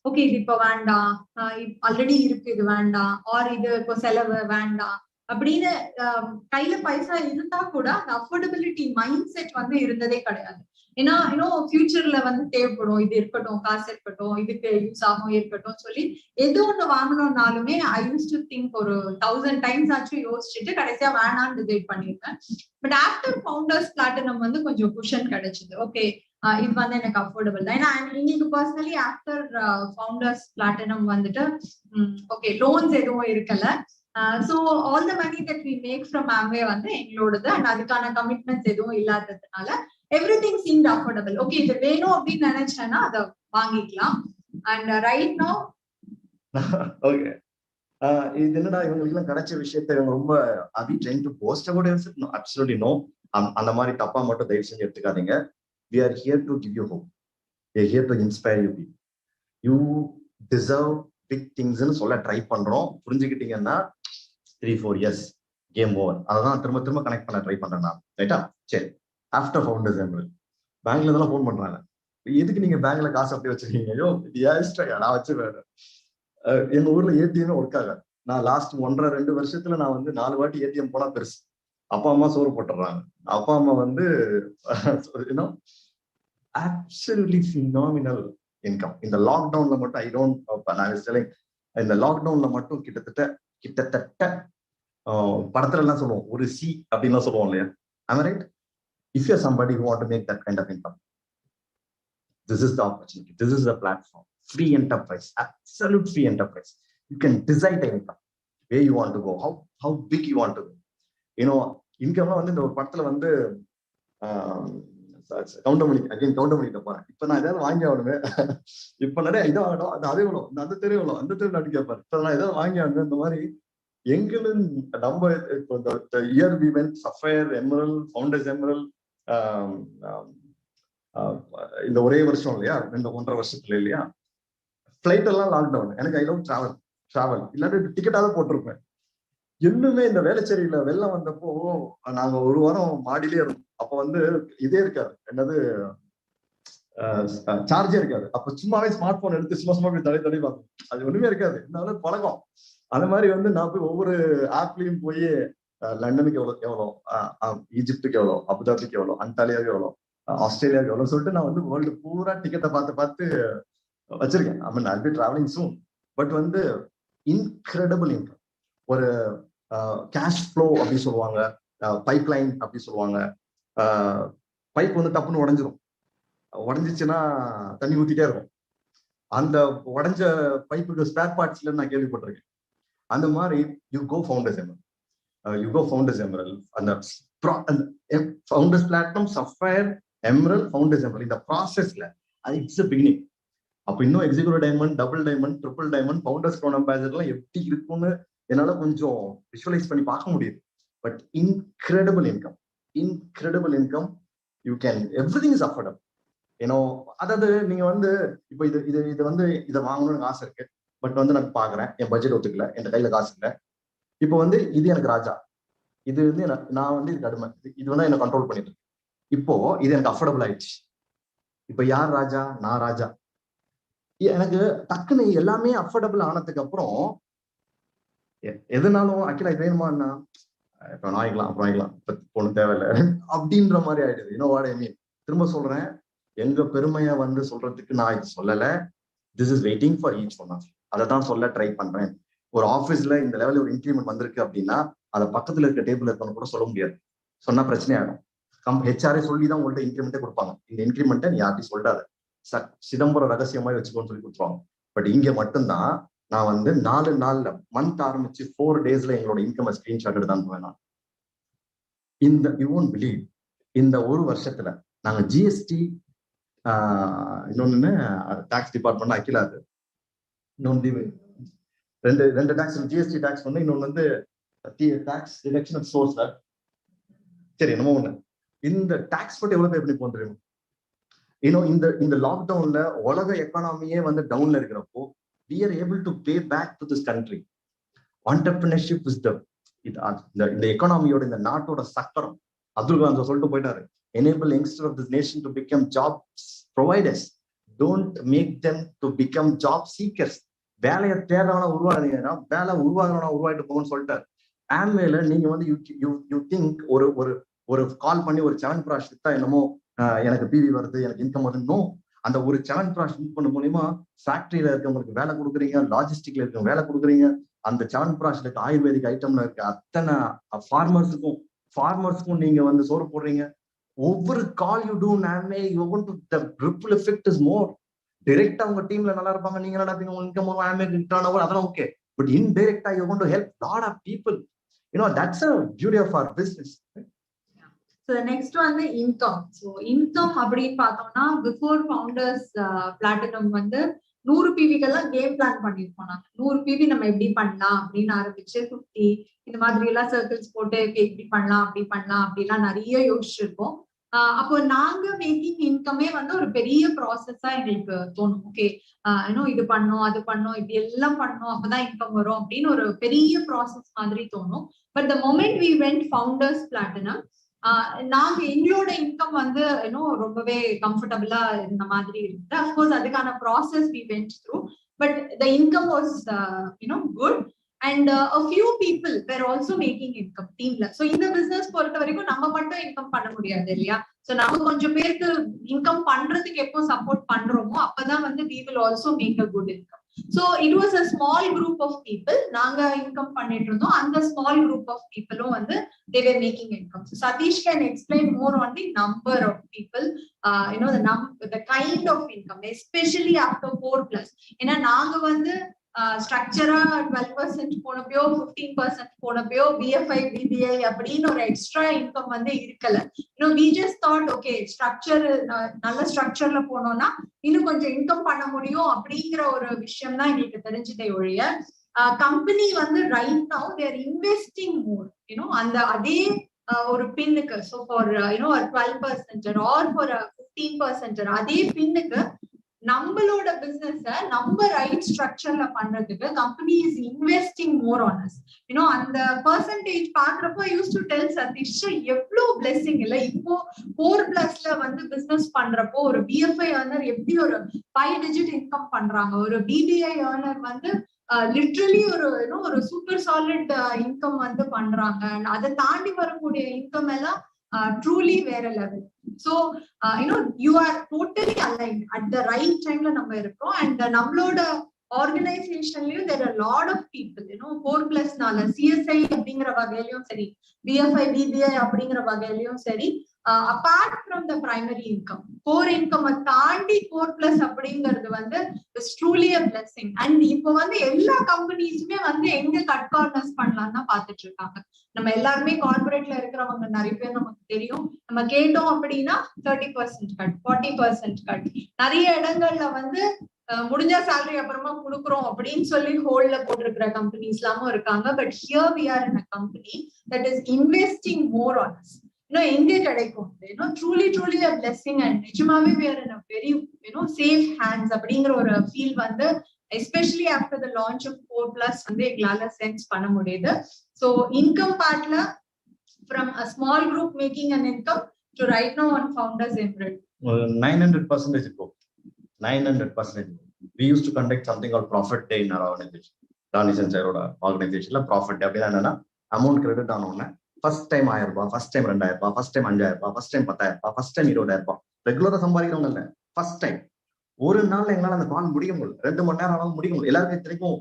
ஓகே இது இப்ப வேண்டாம், ஆல்ரெடி இருக்கு இது வேண்டாம், ஆர் இது இப்போ செலவு வேண்டாம் அப்படின்னு கையில பைசா இருந்தா கூட அந்த அஃபோர்டபிலிட்டி மைண்ட் செட் வந்து இருந்ததே கிடையாது. ஏன்னா ஃபியூச்சர்ல வந்து தேவைப்படும், இது இருக்கட்டும், காசு இருக்கட்டும், இதுக்கு யூஸ் ஆகும் இருக்கட்டும் சொல்லி எது ஒண்ணு வாங்கணும்னாலுமே ஐ யூஸ் டு திங்க் ஒரு 1000 டைம்ஸ் ஆச்சும் யோசிச்சுட்டு கடைசியா வேணான்னு டிசைட் பண்ணிருக்கேன். பட் ஆஃப்டர் ஃபவுண்டர்ஸ் பிளாட்டினம் வந்து கொஞ்சம் குஷன் கிடைச்சது. ஓகே இது வந்து எனக்கு அஃபோர்டபிள் தான். ஏன்னா இன்னைக்கு பர்சனலி ஆஃப்டர் ஃபவுண்டர்ஸ் பிளாட்டினம் வந்துட்டு ஓகே லோன்ஸ் எதுவும் இருக்கல. So all the money that we make from Amway வந்து எங்களோடது அண்ட் அதுக்கான கமிட்மெண்ட்ஸ் எதுவும் இல்லாததுனால everything seemed affordable. ஓகே இது வேணும் அப்படின்னு நினைச்சேன்னா அதை வாங்கிக்கலாம். அண்ட் ரைட் நவ ஓகே இது என்னடா இவங்களுக்கு எல்லாம் கிடைச்ச விஷயத்த இவங்க ரொம்ப trying to post about it? No, absolutely no. அந்த மாதிரி தப்பா மட்டும் தயவு செஞ்சு எடுத்துக்காதீங்க. We are here to give you hope. We are here to inspire you. You deserve big things ன்னு சொல்ல ட்ரை பண்றோம். புரிஞ்சுக்கிட்டீங்கன்னா 3-4 years கேம் ஓவர். அதான் திரும்ப திரும்ப கனெக்ட் பண்ண ட்ரை பண்றேன் நான். ரைட்டா? சரி. ஆஃப்டர் ஃபவுண்டர்ஸ் எமரல்ட் பேங்க்ல இதெல்லாம் ஃபோன் பண்றாங்க. எதுக்கு நீங்க பேங்க்ல காசு அப்படியே வச்சிருக்கீங்க? ஐயோ நான் வச்சு வேற எங்க ஊர்ல ஏடிஎம் ஒர்க் ஆகாது. நான் லாஸ்ட் 1.5-2 வருஷத்துல நான் வந்து 4 வாட்டி ஏடிஎம் போனா பெருசு. அப்பா அம்மா சோறு போட்டுறாங்க. அப்பா அம்மா வந்து absolutely phenomenal income. இந்த லாக்டவுன்ல மட்டும் இந்த லாக்டவுன்ல மட்டும் கிட்டத்தட்ட படத்துல எல்லாம் சொல்லுவோம் ஒரு சி அப்படின்னு சொல்லுவோம் இல்லையா? Am I right? If you're somebody who want to make that kind of income, this is the opportunity. This is the platform. Free enterprise, absolute free enterprise. You can decide the income, where you want to go, how big you want to go. Income வந்து இந்த ஒரு படத்துல வந்து counter பண்ணிட்டு போறேன். இப்ப நான் ஏதாவது வாங்கி ஆகணுமே, இப்ப நிறைய இதாகணும், அது அதே எவ்வளோ, அந்த தெரு எவ்வளோ, அந்த தெரு அடி கேட்பாரு. இப்ப நான் ஏதாவது வாங்கி ஆகணும். இந்த மாதிரி எங்களும் நம்ம இப்போ year we went sapphire emerald, founders emerald, இந்த ஒரே வருஷம் இல்லையா, 1.5 வருஷத்துல இல்லையா, ஃபிளைட் எல்லாம் லாக்டவுன். எனக்கு ஐ லவ் டிராவல் இல்லாட்டி டிக்கெட்டாவது போட்டிருப்பேன். இன்னுமே இந்த வேலைச்சேரியில வெள்ளம் வந்தப்போ நாங்க ஒரு வாரம் மாடியிலே இருந்தோம். அப்ப வந்து இதே இருக்காது, என்னது சார்ஜே இருக்காது. அப்ப சும்மாவே ஸ்மார்ட் போன் எடுத்து சும்மா தடை பார்ப்போம். அது ஒண்ணுமே இருக்காது. இருந்தாலும் பழக்கம். அந்த மாதிரி வந்து நான் போய் ஒவ்வொரு ஆப்லயும் போய் லண்டனுக்கு எவ்வளோ, ஈஜிப்டுக்கு எவ்வளோ, அபுதாபிக்கு எவ்வளோ, அண்டாலியாவுக்கு எவ்வளோ, ஆஸ்திரேலியாவுக்கு எவ்வளோ சொல்லிட்டு நான் வந்து வேர்ல்டு பூரா டிக்கெட்டை பார்த்து வச்சிருக்கேன். ஐ மீன் I'll be traveling soon. But வந்து இன்கிரெடிபிள் இன்கம். ஒரு கேஷ் ஃப்ளோ அப்படி சொல்லுவாங்க, பைப் லைன் அப்படி சொல்லுவாங்க. பைப் வந்து டப்புன்னு உடஞ்சிச்சுன்னா தண்ணி ஊத்திட்டே இருக்கும். அந்த உடஞ்ச பைப்புக்கு ஸ்பேர் பார்ட்ஸ்ல நான் கேள்விப்பட்டிருக்கேன். அந்த மாதிரி யூ கோ ஃபவுண்டர்ஸ் எமரல்ட், அந்த founders platinum, sapphire, emerald, founders emerald, இந்த ப்ராசஸ்ல அது இட்ஸ் a beginning. அப்ப இன்னும் executive diamond, double diamond, triple diamond, founders crown அம்பாசிடர்லாம் எப்படி இருக்கும்னு என்னால கொஞ்சம் விஷுவலைஸ் பண்ணி பார்க்க முடியுது. But incredible income. You can, everything is affordable. அதாவது நீங்க வந்து இப்போ இது வந்து இதை வாங்கணும்னு ஆசை இருக்கு. பட் வந்து நான் பாக்குறேன், என் பட்ஜெட் ஒத்துக்கல, என் கையில காசு இல்லை. இப்போ வந்து இது எனக்கு ராஜா, இது வந்து நான் வந்து இதுக்கு அடிமை, இது வந்து என்ன கண்ட்ரோல் பண்ணிட்டு இருக்கு. இப்போ இது எனக்கு அஃபோர்டபிள் ஆயிடுச்சு. இப்போ யார் ராஜா? நான் ராஜா. எனக்கு டக்குன்னு எல்லாமே அஃபோர்டபிள் ஆனதுக்கு அப்புறம் எதுனாலும் அகிலா இது வேணுமான்னா இப்போ வாங்கிக்கலாம், அப்புறம் வாங்கிக்கலாம், ஒன்றும் தேவையில்லை அப்படின்ற மாதிரி ஆயிடுது. What I mean? திரும்ப சொல்றேன், எங்க பெருமையை வந்து சொல்றதுக்கு நான் இது சொல்லலை. This is waiting for each one of you. அதை தான் சொல்ல ட்ரை பண்றேன். ஒரு ஆஃபீஸ்ல இந்த லெவலில் ஒரு இன்க்ரிமெண்ட் வந்திருக்கு அப்படின்னா அதை பக்கத்துல இருக்க டேபிள் இருக்கணும் கூட சொல்ல முடியாது. சொன்னா பிரச்சனை ஆகும். ஹெச்ஆர்ஏ சொல்லி தான் உங்கள்ட்ட இன்க்ரிமெண்ட்டே கொடுப்பாங்க. இந்த இன்க்ரிமெண்ட்டை நீ யார்ட்டையும் சொல்லாத, சிதம்பரம் ரகசியமாய் வச்சுக்கோன்னு சொல்லி கொடுத்துருவாங்க. பட் இங்க மட்டும்தான் நான் வந்து 4 நாள்ல மந்த் ஆரம்பிச்சு 4 daysல எங்களோட இன்கம் ஸ்கிரீன்ஷாட் எடுத்து அனுப்புவேன். யூ won't believe, இந்த ஒரு வருஷத்துல நாங்க ஜிஎஸ்டி, இன்னொன்னு டாக்ஸ் டிபார்ட்மெண்ட் அகிலாது, இன்னொன்று ரெண்டு டாக்ஸ், ஜிஎஸ்டி டாக்ஸ் ஒண்ணு, இன்னொன்னு வந்து டாக்ஸ் டிடக்ஷன் ஆஃப் சோர்ஸ். சரி, என்னமோ ஒண்ணு. இந்த டாக்ஸ் போட்டு எவ்வளவு பே பண்ணி போந்துருவோம். இந்த லாக்டவுன்ல உலக எக்கானமியே வந்து டவுன்ல இருக்கிறப்போ we are able to pay back to this country. Entrepreneurship is இந்த எக்கானமியோட, இந்த நாட்டோட சக்கரம். அப்துல் கலாம் சொல்லிட்டு போயிட்டாரு, enable youngsters of this nation to become job providers, don't make them to become job seekers. வேலையை தேடுறவனா உருவாடுறீங்கன்னா வேலை உருவாகிறவனா உருவாயிட்டு போகணும்னு சொல்லிட்டாரு. ஆம்வேல நீங்க வந்து யூ திங்க் ஒரு கால் பண்ணி ஒரு 7 ப்ராஷ் வித்தா என்னமோ எனக்கு பிவி வருது, எனக்கு இன்கம் வருது. அந்த ஒரு 7 ப்ராஷ் யூஸ் பண்ண மூலியமா ஃபேக்டரியில இருக்கவங்களுக்கு வேலை கொடுக்குறீங்க, லாஜிஸ்டிக்ல இருக்கவங்க வேலை கொடுக்குறீங்க. அந்த 7 ப்ராஷ்ல இருக்க ஆயுர்வேதிக் ஐட்டம்ல இருக்க அத்தனை ஃபார்மர்ஸுக்கும் நீங்க வந்து சோறு போடுறீங்க. ஒவ்வொரு கால் யூ டூ நாமே you want to the ripple effect is more. டைரக்டா உங்க டீம்ல நல்லா இருப்பாங்க, நீங்க நல்லா இருப்பீங்க, உங்க இன்கம் வரும், ஆமே டர்ன் ஓவர், அதெல்லாம் ஓகே. பட் இன்டைரக்டா you want to help lot of people. That's a beauty of our business. So next வந்து இன்கம். ஸோ இன்கம் அப்படின்னு பார்த்தோம்னா பிஃபோர் ஃபவுண்டர்ஸ் பிளாட்டினம் வந்து 100 பிவிக்கெல்லாம் கேம் பிளான் பண்ணிருப்போம். நாங்க 100 பிவி நம்ம எப்படி பண்ணலாம் அப்படின்னு ஆரம்பிச்சு 50 இந்த மாதிரி எல்லாம் சர்க்கிள்ஸ் போட்டு இப்படி பண்ணலாம் அப்படி பண்ணலாம் அப்படிலாம் நிறைய யோசிச்சிருப்போம். அப்போ நாங்க மேக்கிங் இன்கமே வந்து ஒரு பெரிய ப்ராசஸா எங்களுக்கு தோணும். ஓகே இது பண்ணோம் அது பண்ணோம் இப்படி எல்லாம் பண்ணோம் அப்பதான் இன்கம் வரும் அப்படின்னு ஒரு பெரிய ப்ராசஸ் மாதிரி தோணும். But the moment we went founders platinum நாங்க எங்களோட இன்கம் வந்து ரொம்பவே கம்ஃபர்டபுளா இருந்த மாதிரி இருக்கு. அஃப்கோர்ஸ் அதுக்கான process we went through, but the income was good. And a few people were also making income teamல. So இந்த business பொறுத்த வரைக்கும் நம்ம மட்டும் இன்கம் பண்ண முடியாது இல்லையா? So நம்ம கொஞ்சம் பேருக்கு இன்கம் பண்றதுக்கு எப்போ சப்போர்ட் பண்றோமோ அப்பதான் வந்து we will also make a good income. So it was a small group of people நாங்க இன்கம் பண்ணிட்டு இருந்தோம். அந்த small group of peopleம் வந்து they were making income. So Satish can explain more on the number of people, the kind of income, especially after 4+. ஏன்னா நாங்க வந்து ஸ்ட்ரக்சரா 12% போனப்போ 15% போனப்போ BFI BBI அப்படின்னு ஒரு எக்ஸ்ட்ரா இன்கம் வந்து இருக்கல. we just thought okay structure நல்ல ஸ்ட்ரக்சர்ல போனோம்னா இன்னும் கொஞ்சம் இன்கம் பண்ண முடியும் அப்படிங்கிற ஒரு விஷயம் தான் எங்களுக்கு தெரிஞ்சதே ஒழிய கம்பெனி வந்து ரைட் நவ் தேர் இன்வெஸ்டிங் மோர் அந்த அதே ஒரு பின்னுக்கு. ஸோ ஃபார் ஒரு 12% ஆர் ஃபார் 15% அதே பின்னுக்கு நம்மளோட பிசினஸ நம்ம ரைட் ஸ்ட்ரக்சர்ல பண்றதுக்கு company is investing more on as. அந்த பெர்சன்டேஜ் பாக்குறப்போ யூஸ் டு டெல் சதீஷ் எவ்வளவு பிளெஸிங் இல்ல. இப்போ 4+ல வந்து பிசினஸ் பண்றப்போ ஒரு BFI ஏர்னர் எப்படி ஒரு 5 டிஜிட் இன்கம் பண்றாங்க, ஒரு BBI ஏர்னர் வந்து லிட்ரலி ஒரு சூப்பர் சாலிட் இன்கம் வந்து பண்றாங்க. அதை தாண்டி வரக்கூடிய இன்கம் எல்லாம் truly வேற level. So you are totally aligned at the right time la நம்ம இருக்கோம். And நம்மளோட ஆர்கனைசேஷன்லயும் there are a lot of people 4+ நால CSI அப்படிங்கிற வகையிலயும் சரி, BFI BBI அப்படிங்கிற வகையிலயும் சரி, apart from the primary income, core income தாண்டி 4+ அப்படிங்கிறது வந்து is truly a blessing. And இப்போ வந்து எல்லா கம்பெனிஸுமே வந்து எங்க கட் கார்னர்ஸ் பண்ணலாம் தான் பாத்துட்டு இருக்காங்க. நம்ம எல்லாருமே கார்பரேட்ல இருக்கிறவங்க நிறைய பேர் நமக்கு தெரியும். நம்ம கேட்டோம் அப்படின்னா 30% கட், 40% கட். நிறைய இடங்கள்ல வந்து முடிஞ்ச சேலரி அப்புறமா கொடுக்குறோம் அப்படின்னு சொல்லி ஹோல்ட்ல போட்டிருக்கிற கம்பெனிஸ் எல்லாமும் இருக்காங்க. But here we are in a company that is investing more on us. எங்க கிடைக்கும் ட்ரூலி a blessing. And நிஜமாவே we are in a very safe hands அப்படிங்கிற ஒரு ஃபீல் வந்து especially after the launch of 4+ வந்து எங்களால சென்ஸ் பண்ண முடியுது. So income partல from a small group making an income to right now on Founders Emerald 900% growth. 900%. We used to conduct something called profit day in our organization. Dhanishan sir-oda organization la profit day அப்படினா என்னன்னா amount credit ஆனோனே first time 1000 ரூபாய், first time 2000 ரூபாய், first time 5000 ரூபாய், first time 10000 ரூபாய், first time 20000 ரூபாய். ரெகுலரா சம்பாதிக்கிறவங்க இல்ல, first time. ஒரு நாள்ல எங்களால அந்த கால் முடிய முடியல, 2 மணி நேரம் ஆனாலும் முடிய முடியல. எல்லாருக்கும் தெரியும்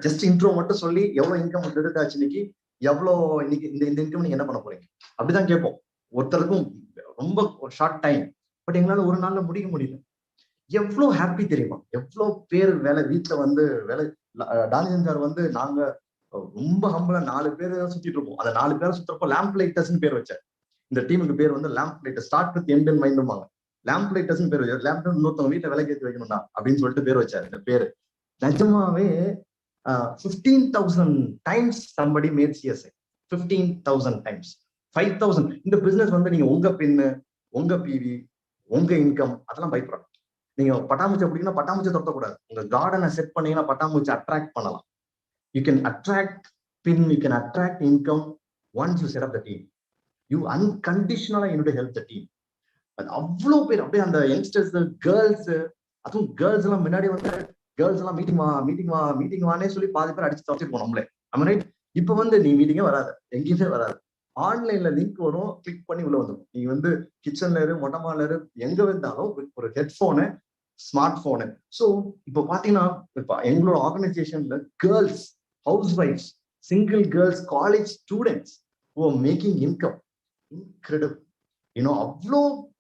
ஜஸ்ட் இன்ட்ரோ மட்டும் சொல்லி எவ்வளவு இன்கம் கிரெடிட் ஆச்சு இன்னைக்கு, எவ்வளவு இன்னைக்கு இந்த இன்கம் நீங்க என்ன பண்ண போறீங்க அப்படிதான் கேட்போம். ஒருத்தருக்கும் ரொம்ப ஷார்ட் டைம். பட் எங்களால ஒரு நாள்ல முடிக்க முடியல. எவ்வளவு ஹாப்பி தெரியுமா, எவ்வளவு பேர் வேலை வீட்டுல வந்து வேலை. டானியன் சார் வந்து நாங்க ரொம்ப ஹம்பலா 4 பேர் சுத்திட்டு இருப்போம். அந்த 4 பேரை சுத்துறப்போ லேம்ப் லைட்டர்ஸ்னு பேர் வச்சார். இந்த டீமுக்கு பேர் வந்து lamp lighter, start with end in mind. Lamp லைட்டர்ஸ்னு பேர் வச்சார். லேம்ப் இன்னொருத்தவங்க வீட்டை விலைக்கு ஏற்றி வைக்கணும்டா அப்படின்னு சொல்லிட்டு பேர் வச்சாரு. இந்த பேரு நிஜமாவே 15,000 times somebody made CSI. 15,000 times, 5,000. இந்த பிசினஸ் வந்து நீங்க உங்க பின்னு, உங்க பிவி, உங்க இன்கம் அதெல்லாம் பயப்படணும். நீங்க பட்டாம்பூச்சி அப்படின்னா பட்டாம்பூச்சி தொட்டக்கூடாது. உங்க கார்டனை செட் பண்ணீங்கன்னா பட்டாம்பூச்சி அட்ராக்ட் பண்ணலாம். You can attract pin, you can attract income once you set up the team. You unconditionally you need to help the team. அது அவ்வளவு பேர் அப்படியே அந்த யங்ஸ்டர்ஸ், கேர்ள்ஸ், அதுவும் கேர்ள்ஸ் எல்லாம் முன்னாடி வந்து கேர்ள்ஸ் எல்லாம் மீட்டிங் வானே சொல்லி பாதி பேர் அடிச்சு துவச்சிருப்போம் நம்மளே. நம்ம ரைட். இப்ப வந்து நீ மீட்டிங்கே வராது, எங்கேயுமே வராது. ஆன்லைன்ல லிங்க் வரும், கிளிக் பண்ணி உள்ள வந்துடும். நீ வந்து கிச்சன்ல இரு, மொட்டை மாடல இரு, எங்க வந்தாலும் ஒரு ஹெட்போனு, ஸ்மார்ட் போனு. ஸோ இப்போ பாத்தீங்கன்னா இப்ப எங்களோட ஆர்கனைசேஷன்ல girls, house wives, single girls, college students who are making income. Incredible.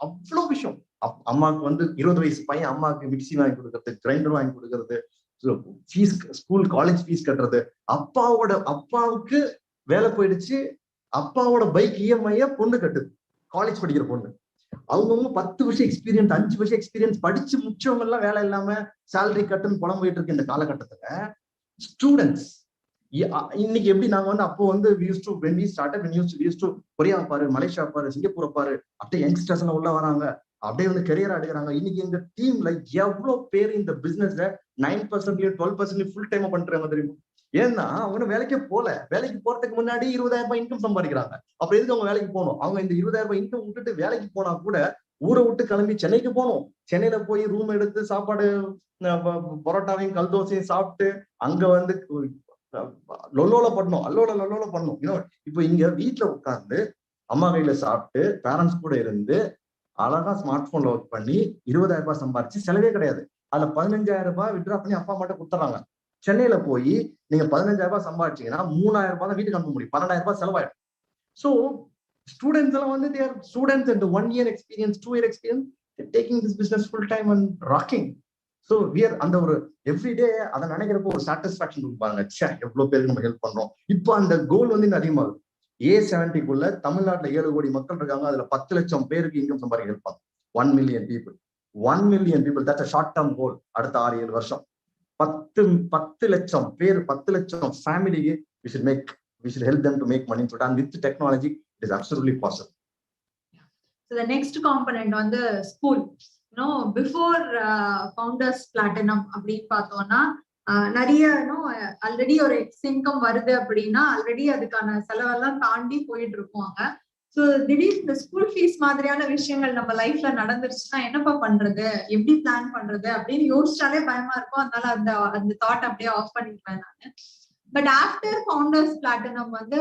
அவ்வளோ விஷயம். அம்மாவுக்கு வந்து 20 வயசு பையன் அம்மாவுக்கு மிக்சி வாங்கி கொடுக்கறது, கிரைண்டர் வாங்கி கொடுக்கறது, ஃபீஸ், ஸ்கூல் காலேஜ் ஃபீஸ் கட்டுறது. அப்பாவுக்கு வேலை போயிடுச்சு, அப்பாவோட பைக் EMI பொண்ணு கட்டுது, காலேஜ் படிக்கிற பொண்ணு. அவங்கவுங்க 10 வருஷம் எக்ஸ்பீரியன்ஸ், 5 வருஷம் எக்ஸ்பீரியன்ஸ் படிச்சு முடிச்சவங்க எல்லாம் வேலை இல்லாம சேலரி கட்டுன்னு புலம்பிட்டு இருக்கு இந்த காலகட்டத்துல. ஸ்டூடெண்ட்ஸ் இன்னைக்கு எப்படி நாங்க வந்து அப்போ வந்து கொரியா பாரு, மலேசியா பாரு, சிங்கப்பூரை பாரு, அப்படியே யங்ஸ்டர்ஸ் எல்லாம் உள்ள வராங்க, அப்படியே வந்து கெரியர் எடுக்கிறாங்க. இன்னைக்கு எங்க டீம்ல எவ்வளவு பேர் இந்த பிசினஸ்ல 9% 12% ஃபுல் டைம் பண்றாங்க தெரியுமா? ஏன்னா அவங்க வேலைக்கே போல. வேலைக்கு போறதுக்கு முன்னாடி 20,000 ரூபாய் இன்கம் சம்பாதிக்கிறாங்க. அப்புறம் எதுக்கு அவங்க வேலைக்கு போகணும்? அவங்க இந்த 20,000 ரூபாய் இன்கம் விட்டுட்டு வேலைக்கு போனா கூட ஊரை விட்டு கிளம்பி சென்னைக்கு போகணும். சென்னையில போய் ரூம் எடுத்து சாப்பாடு பரோட்டாவையும் கல்தோசையும் சாப்பிட்டு அங்க வந்து அல்லோல பண்ணணும். இப்போ இங்க வீட்டுல உட்கார்ந்து அம்மா கையில சாப்பிட்டு பேரண்ட்ஸ் கூட இருந்து அழகா ஸ்மார்ட் போன்ல ஒர்க் பண்ணி 20,000 ரூபாய் சம்பாரிச்சு செலவே கிடையாது. அதுல 15,000 ரூபாய் வித்ட்ரா பண்ணி அப்பா மட்டும் கொடுத்துறாங்க. சென்னையில போய் நீங்க 15,000 ரூபாய் சம்பாதிச்சீங்கன்னா 3,000 ரூபாய் தான் வீட்டுக்கு அனுப்ப முடியும். 12,000 ரூபாய் செலவாயிடும். சோ ஸ்டூடெண்ட்ஸ் எல்லாம் வந்து they are students and 1 year experience, 2 year experience, they're taking this business full time and rocking. So we are அந்த ஒரு எவ்ரிடே அதை நினைக்கிறப்போ ஒரு சாட்டிஸ்பாக்சன் கொடுப்பாங்க. எவ்வளவு பேருக்கு நம்ம ஹெல்ப் பண்றோம். இப்போ அந்த கோல் வந்து இன்னும் அதிகமாகுது. A70க்குள்ள தமிழ்நாட்டுல 7 கோடி மக்கள் இருக்காங்க. அதுல 10 லட்சம் பேருக்கு இன்கம் சம்பாதிக்க ஹெல்ப் பண்ணும். 1 million people, 1 million people, that's a short term goal. அடுத்த 6-7 வருஷம் 10 லட்சம் பேர், 10 லட்சம் ஃபேமிலிக்கு we should help them to make money. And with the technology it is absolutely possible. So the next component on the school, before Founders Platinum அப்படின்னு பார்த்தோம்னா நிறைய already ஒரு இன்கம் வருது அப்படின்னா ஆல்ரெடி அதுக்கான செலவெல்லாம் தாண்டி போயிட்டு இருப்பாங்க. ஸோ திடீர்னு இந்த ஸ்கூல் ஃபீஸ் மாதிரியான விஷயங்கள் நம்ம லைஃப்ல நடந்துருச்சுன்னா என்னப்பா பண்றது, எப்படி பிளான் பண்றது அப்படின்னு யோசிச்சாலே பயமா இருக்கும். அதனால அந்த தாட் அப்படியே ஆஃப் பண்ணிடுவேன் நான். பட் ஆஃப்டர் ஃபவுண்டர்ஸ் பிளாட்டினம் வந்து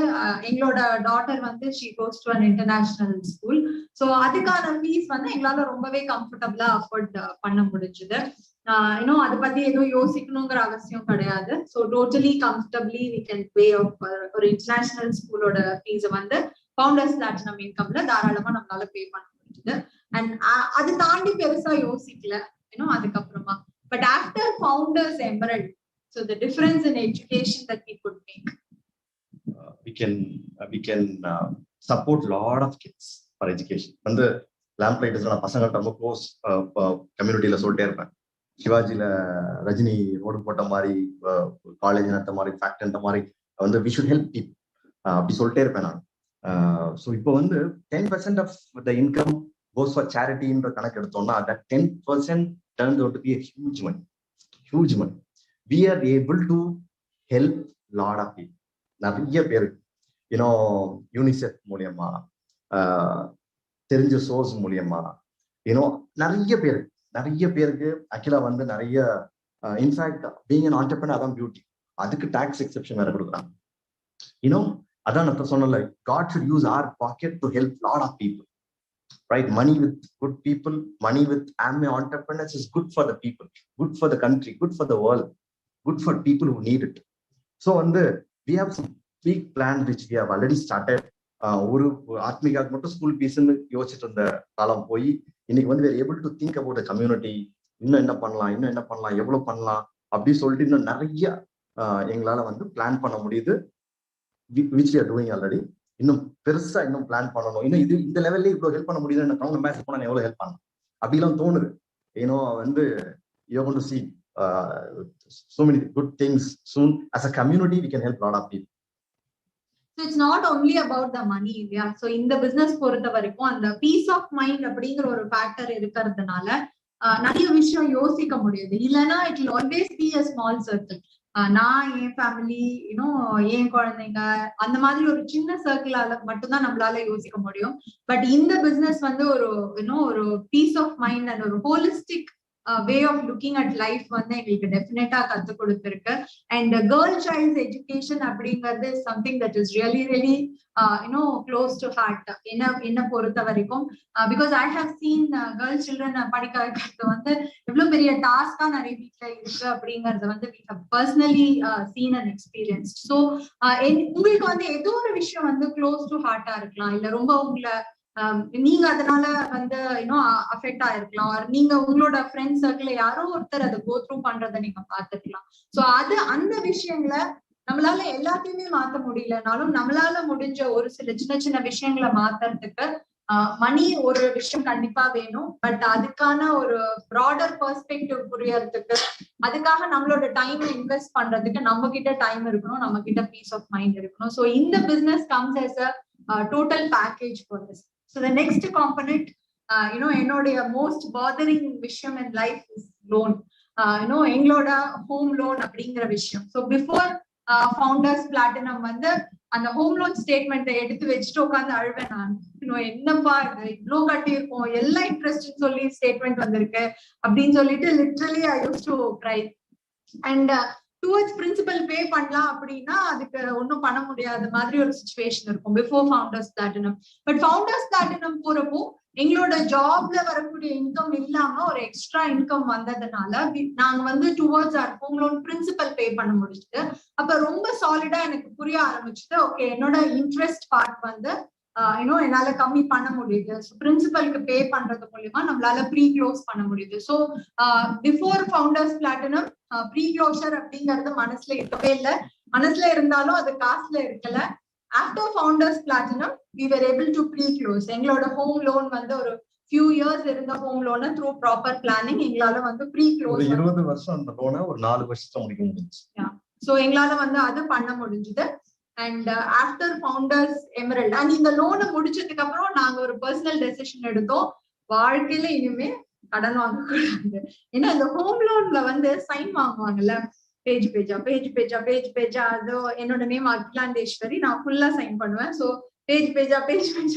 எங்களோட டாட்டர் வந்து she goes to an international school. So அதுக்கான ஃபீஸ் வந்து எங்களால ரொம்பவே கம்ஃபர்டபுளா அஃபோர்ட் பண்ண முடிஞ்சுது. இன்னும் அதை பத்தி எதுவும் யோசிக்கணுங்கிற அவசியம் கிடையாது. So totally comfortably we can pay off ஒரு இன்டர்நேஷனல் ஸ்கூலோட ஃபீஸை வந்து ஃபவுண்டர்ஸ் பிளாட்டினம் இன்கம்ல தாராளமா நம்மளால பே பண்ண முடிஞ்சுது. அண்ட் அது தாண்டி பெருசா யோசிக்கல அதுக்கப்புறமா. But after founders emerald, so the difference in education that we could make, we can support lot of kids for education. And the lamp light is பசங்கள்ட்ட ரொம்ப க்ளோஸ் கம்யூனிட்டியில சொல்லிட்டே இருப்பேன். சிவாஜில ரஜினி ரோடு போட்ட மாதிரி, காலேஜ் நடத்த மாதிரி, ஃபேக்டரி மாதிரி வந்து we should help people அப்படி சொல்லிட்டே இருப்பேன் நான். ஸோ இப்போ வந்து 10% of the income goes for charity ன்ற கணக்கு எடுத்தோம்னா that 10% turns out to be a huge money. We are able to help lot of people. நிறைய பேருக்கு யூனிசெஃப் மூலியமா, தெரிஞ்ச சோர்ஸ் மூலியமா, நிறைய பேருக்கு ஆக்சுவலா வந்து நிறைய இன்ஃபேக்ட் பீயிங் an entrepreneur அதான் பியூட்டி. அதுக்கு டாக்ஸ் எக்ஸெப்ஷன் வேற கொடுக்குறாங்க. அதான் நான் சொன்னல, God should use our pocket to help lot of people. Right? Money with good people, money with entrepreneurs is good for the people, good for the country, good for the world, good for people who need it. So we have some big plans which we have already started. ஒரு ஆத்மிகாக்கு மட்டும் school பீஸ்ன்னு யோசிச்சுட்டு இருந்த காலம் போய் இன்னைக்கு வந்து we are able to think about the community. இன்னும் என்ன பண்ணலாம், எவ்வளவு பண்ணலாம் அப்படி சொல்லிட்டு இன்னும் நிறைய எங்களால வந்து பிளான் பண்ண முடியுது. which we are doing already. இன்னும் பெருசா இன்னும் பிளான் பண்ணணும். இன்னும் இந்த லெவல்ல இவ்வளவு ஹெல்ப் பண்ண முடியுது. எனக்கு அவங்க மேட்ச் பண்ண எவ்வளவு ஹெல்ப் பண்ணலாம் அப்படிலாம் தோணுது. வந்து you're going to see so many good things soon. As a community we can help a lot of people. So it's not only about the money. Yeah. So in the business பொறுத்த வரைக்கும் அந்த piece of mind அப்படிங்கிற ஒரு factor இருக்கிறதுனால நிறைய விஷயம் யோசிக்க முடியுது. இல்லைன்னா it will always be a small circle. நான், என் ஃபேமிலி, என் குழந்தைங்க, அந்த மாதிரி ஒரு சின்ன சர்க்கிளால மட்டும்தான் நம்மளால யோசிக்க முடியும். பட் இந்த பிசினஸ் வந்து ஒரு பீஸ் ஆஃப் மைண்ட் அண்ட் ஒரு holistic way of looking at life வந்து எங்களுக்கு டெஃபினட்டா கத்து கொடுத்திருக்கு. அண்ட் கேர்ள் சைல்ட்ஸ் எஜுகேஷன் அப்படிங்கிறது is something that is really close to heart என்ன பொறுத்த வரைக்கும். because I have seen girl children படிக்க வைக்கிறது வந்து எவ்வளவு பெரிய டாஸ்கா நிறைய வீட்டுல இருக்கு அப்படிங்கறது வந்து we have personally seen and experienced. so உங்களுக்கு வந்து ஏதோ ஒரு விஷயம் வந்து close to heart இருக்கலாம், இல்ல ரொம்ப உங்களை நீங்க அதனால வந்து அஃபெக்ட் ஆயிருக்கலாம், நீங்க உங்களோட ஃப்ரெண்ட் சர்க்கிள் யாரோ ஒருத்தர் அதை கோ த்ரூ பண்றதை நீங்க பாத்துக்கலாம். சோ அந்த விஷயங்களை நம்மளால எல்லாத்தையுமே மாத்த முடியலனாலும் நம்மளால முடிஞ்ச ஒரு சில சின்ன சின்ன விஷயங்களை மாத்துறதுக்கு மணி ஒரு விஷயம் கண்டிப்பா வேணும், பட் அதுக்கான ஒரு ப்ராடர் பெர்ஸ்பெக்டிவ் புரியறதுக்கு, அதுக்காக நம்மளோட டைம் இன்வெஸ்ட் பண்றதுக்கு நம்ம கிட்ட டைம் இருக்கணும், நம்ம கிட்ட பீஸ் ஆஃப் மைண்ட் இருக்கணும். ஸோ இந்த business comes as a total package for this. So the next component, என்னுடைய மோஸ்ட் பாதரிங் விஷயம் in life is loan. எங்களோட ஹோம் லோன் அப்படிங்கிற விஷயம். ஸோ பிஃபோர் ஃபவுண்டர்ஸ் பிளாட்டினம் வந்து அந்த ஹோம் லோன் ஸ்டேட்மெண்ட்டை எடுத்து வச்சுட்டு உட்காந்து அழுவேன் நான். என்னப்பா இது இவ்வளோ கட்டியிருக்கோம், எல்லாம் இன்ட்ரெஸ்ட் சொல்லி ஸ்டேட்மெண்ட் வந்திருக்கு அப்படின்னு சொல்லிட்டு literally I use to cry. And towards principal pay பண்ணலாம் அப்படின்னா அதுக்கு ஒன்றும் பண்ண முடியாத மாதிரி ஒரு சுச்சுவேஷன் இருக்கும் before founders platinum. But founders platinum போறப்போ எங்களோட ஜாப்ல வரக்கூடிய இன்கம் இல்லாம ஒரு எக்ஸ்ட்ரா இன்கம் வந்ததுனால நாங்க வந்து towards our home loan principal pay பண்ண முடிச்சுட்டு, அப்ப ரொம்ப சாலிடா எனக்கு புரிய ஆரம்பிச்சுட்டு, ஓகே என்னோட இன்ட்ரெஸ்ட் பார்ட் வந்து என்னால கம்மி பண்ண முடியுது. ஸோ பிரின்சிபலுக்கு பே பண்றது மூலியமா நம்மளால ப்ரீ க்ளோஸ் பண்ண முடியுது. So before founders platinum pre closure அப்படிங்கிறது மனசுல இருக்கவே இல்லை. மனசுல இருந்தாலும் அது காசுல இருக்கல. After founders platinum we were able to pre-close. எங்களோட ஹோம் லோன் வந்து ஒரு few years இருந்த ஹோம் லோனை த்ரூ ப்ராப்பர் பிளானிங் எங்களால வந்து ப்ரீ-க்ளோஸ் 20 வருஷம் அந்த லோனை ஒரு 4 வருஷத்துல முடிக்க முடிஞ்சு. சோ எங்களால வந்து அது பண்ண முடிஞ்சது. And after founders emerald and இந்த லோனை முடிச்சதுக்கு அப்புறம் நாங்க ஒரு பர்சனல் டெசிஷன் எடுத்தோம், வாழ்க்கையில இனிமே கடன் வாங்க கூடாது. ஏன்னா இந்த ஹோம் லோன்ல வந்து சைன் வாங்குவாங்கல்ல, பேஜ் பேஜா அதோ என்னோட நேம் அகிலாண்டேஸ்வரி, நான் ஃபுல்லா சைன் பண்ணுவேன். சோ பேஜ் பேஜா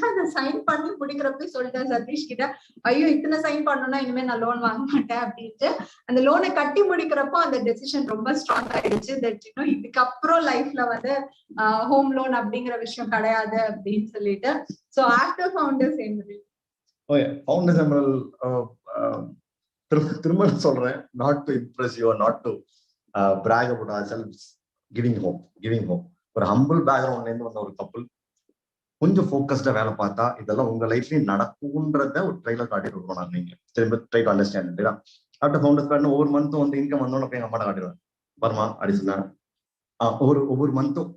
அந்த சைன் பண்ணி முடிக்கிறப்ப சொல்லிட்டேன் சதீஷ் கிட்ட, ஐயோ இத்தனை சைன் பண்ணணும்னா இனிமே நான் லோன் வாங்க மாட்டேன் அப்படின்ட்டு. அந்த லோனை கட்டி முடிக்கிறப்போ அந்த டெசிஷன் ரொம்ப ஸ்ட்ராங் ஆயிடுச்சு. தட் இதுக்கப்புறம் லைஃப்ல வந்து ஹோம் லோன் அப்படிங்கிற விஷயம் கிடையாது அப்படின்னு சொல்லிட்டு. So after founders emerald. Okay, founders emerald திரும்ப சொல்றேன், not to Impress you, not to brag about ourselves, giving hope. ஒரு ஹம்பிள் பேக்ரவுண்ட்ல இருந்து வந்த ஒரு கப்பல் கொஞ்சம் ஃபோக்கஸ்டா வேலை பார்த்தா இதெல்லாம் உங்க லைஃப்லயும் நடக்கும்ன்றத ஒரு ட்ரைலர் காட்டிட்டு இருக்கோம். நான் நீங்க திரும்ப try to understand. After founders card ஒவ்வொரு மந்த்தும் வந்து இன்கம் வந்தோன்னு போய் எங்க அம்மாட்ட காட்டிடுவேன், வருமா அப்படி சொன்னேன். ஒவ்வொரு மந்த்தும்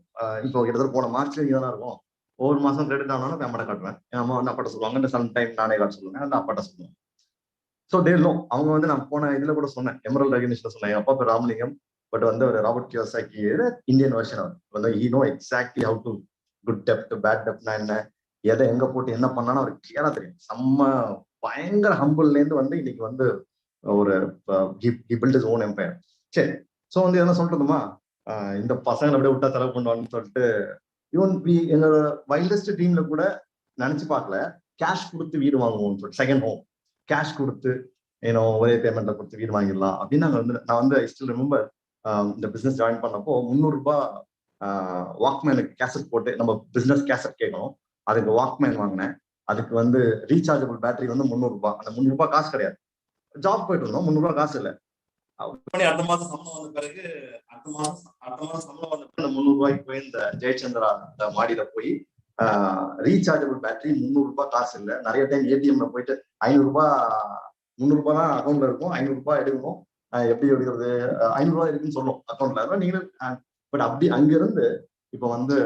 இப்போ கிட்டத்தட்ட போன மார்ச்ல இங்கே தானே இருக்கும், ஒவ்வொரு மாசம் கிரெடிட் ஆனாலும் போய் அம்மாட்ட காட்டுவேன். என் அம்மா வந்து அப்பாட்ட சொல்லுவாங்க, இந்த சம் டைம் நானே காட்ட சொல்லுவேன், அந்த அப்பாட்ட சொல்லுவேன். ஸோ டே லோ அவங்க வந்து நான் போன இதுல கூட சொன்னேன், எமரல்ட் ரெகக்னிஷன்ல சொன்னேன், என் அப்பா பேர் ராமலிங்கம், பட் வந்து ஒரு ராபர்ட் கியோசாக்கி இந்தியன் வெர்ஷன். அவர் வந்து he know exactly how to good டெப்ட் பேட் டெப்ட்னா என்ன, எதை எங்க போட்டு என்ன பண்ணாலும் அவருக்கு கிளியரா தெரியும். செம்ம பயங்கர ஹம்பிள்ல இருந்து வந்து இன்னைக்கு வந்து ஒரு பில்ட் இஸ் ஓன் எம்பையர். சரி, ஸோ வந்து என்ன சொல்றதுமா, இந்த பசங்களை அப்படியே விட்டா செலவு பண்ணுவான்னு சொல்லிட்டு ஈவன் எங்களோட வைல்டஸ்ட் ட்ரீம்ல கூட நினைச்சு பார்க்கல கேஷ் கொடுத்து வீடு வாங்குவோம்னு சொல்லிட்டு. செகண்ட் ஹோம் கேஷ் கொடுத்து ஒரே பேமெண்ட்ல கொடுத்து வீடு வாங்கிடலாம் அப்படின்னு நான் வந்து ஐ ஸ்டில் ரிமெம்பர் இந்த பிசினஸ் ஜாயின் பண்ணப்போ 300 ரூபாய் வாக்மேனுக்கு கேசட் போட்டு, நம்ம பிசினஸ் கேசட் கேட்கணும், அதுக்கு வாக்மேன் வாங்கினேன். அதுக்கு வந்து ரீசார்ஜபிள் பேட்டரி வந்து 300 ரூபாய். அந்த 300 ரூபாய் காசு கிடையாது, ஜாப் போயிட்டு இருந்தோம், 300 ரூபாய் காசு இல்லை. அடுத்த மாசம் சம்பளம் வந்த பிறகு அடுத்த மாசம் சம்பளம் வந்த பிறகு 300 ரூபாய்க்கு போய் இந்த ஜெயச்சந்திரா மாடியில போய் ரீசார்ஜபிள் பேட்டரி 300 ரூபாய் காசு இல்லை. நிறைய டைம் ஏடிஎம்ல போயிட்டு 500 ரூபாய் 300 ரூபாய் தான் அக்கௌண்ட்ல இருக்கும், 500 ரூபாய் எடுக்கணும், எப்படி எடுக்கிறது, 500 ரூபாய் இருக்குன்னு சொல்லும் அக்கௌண்ட்ல. நீங்களும் பட் அப்படி அங்கிருந்து இப்ப வந்து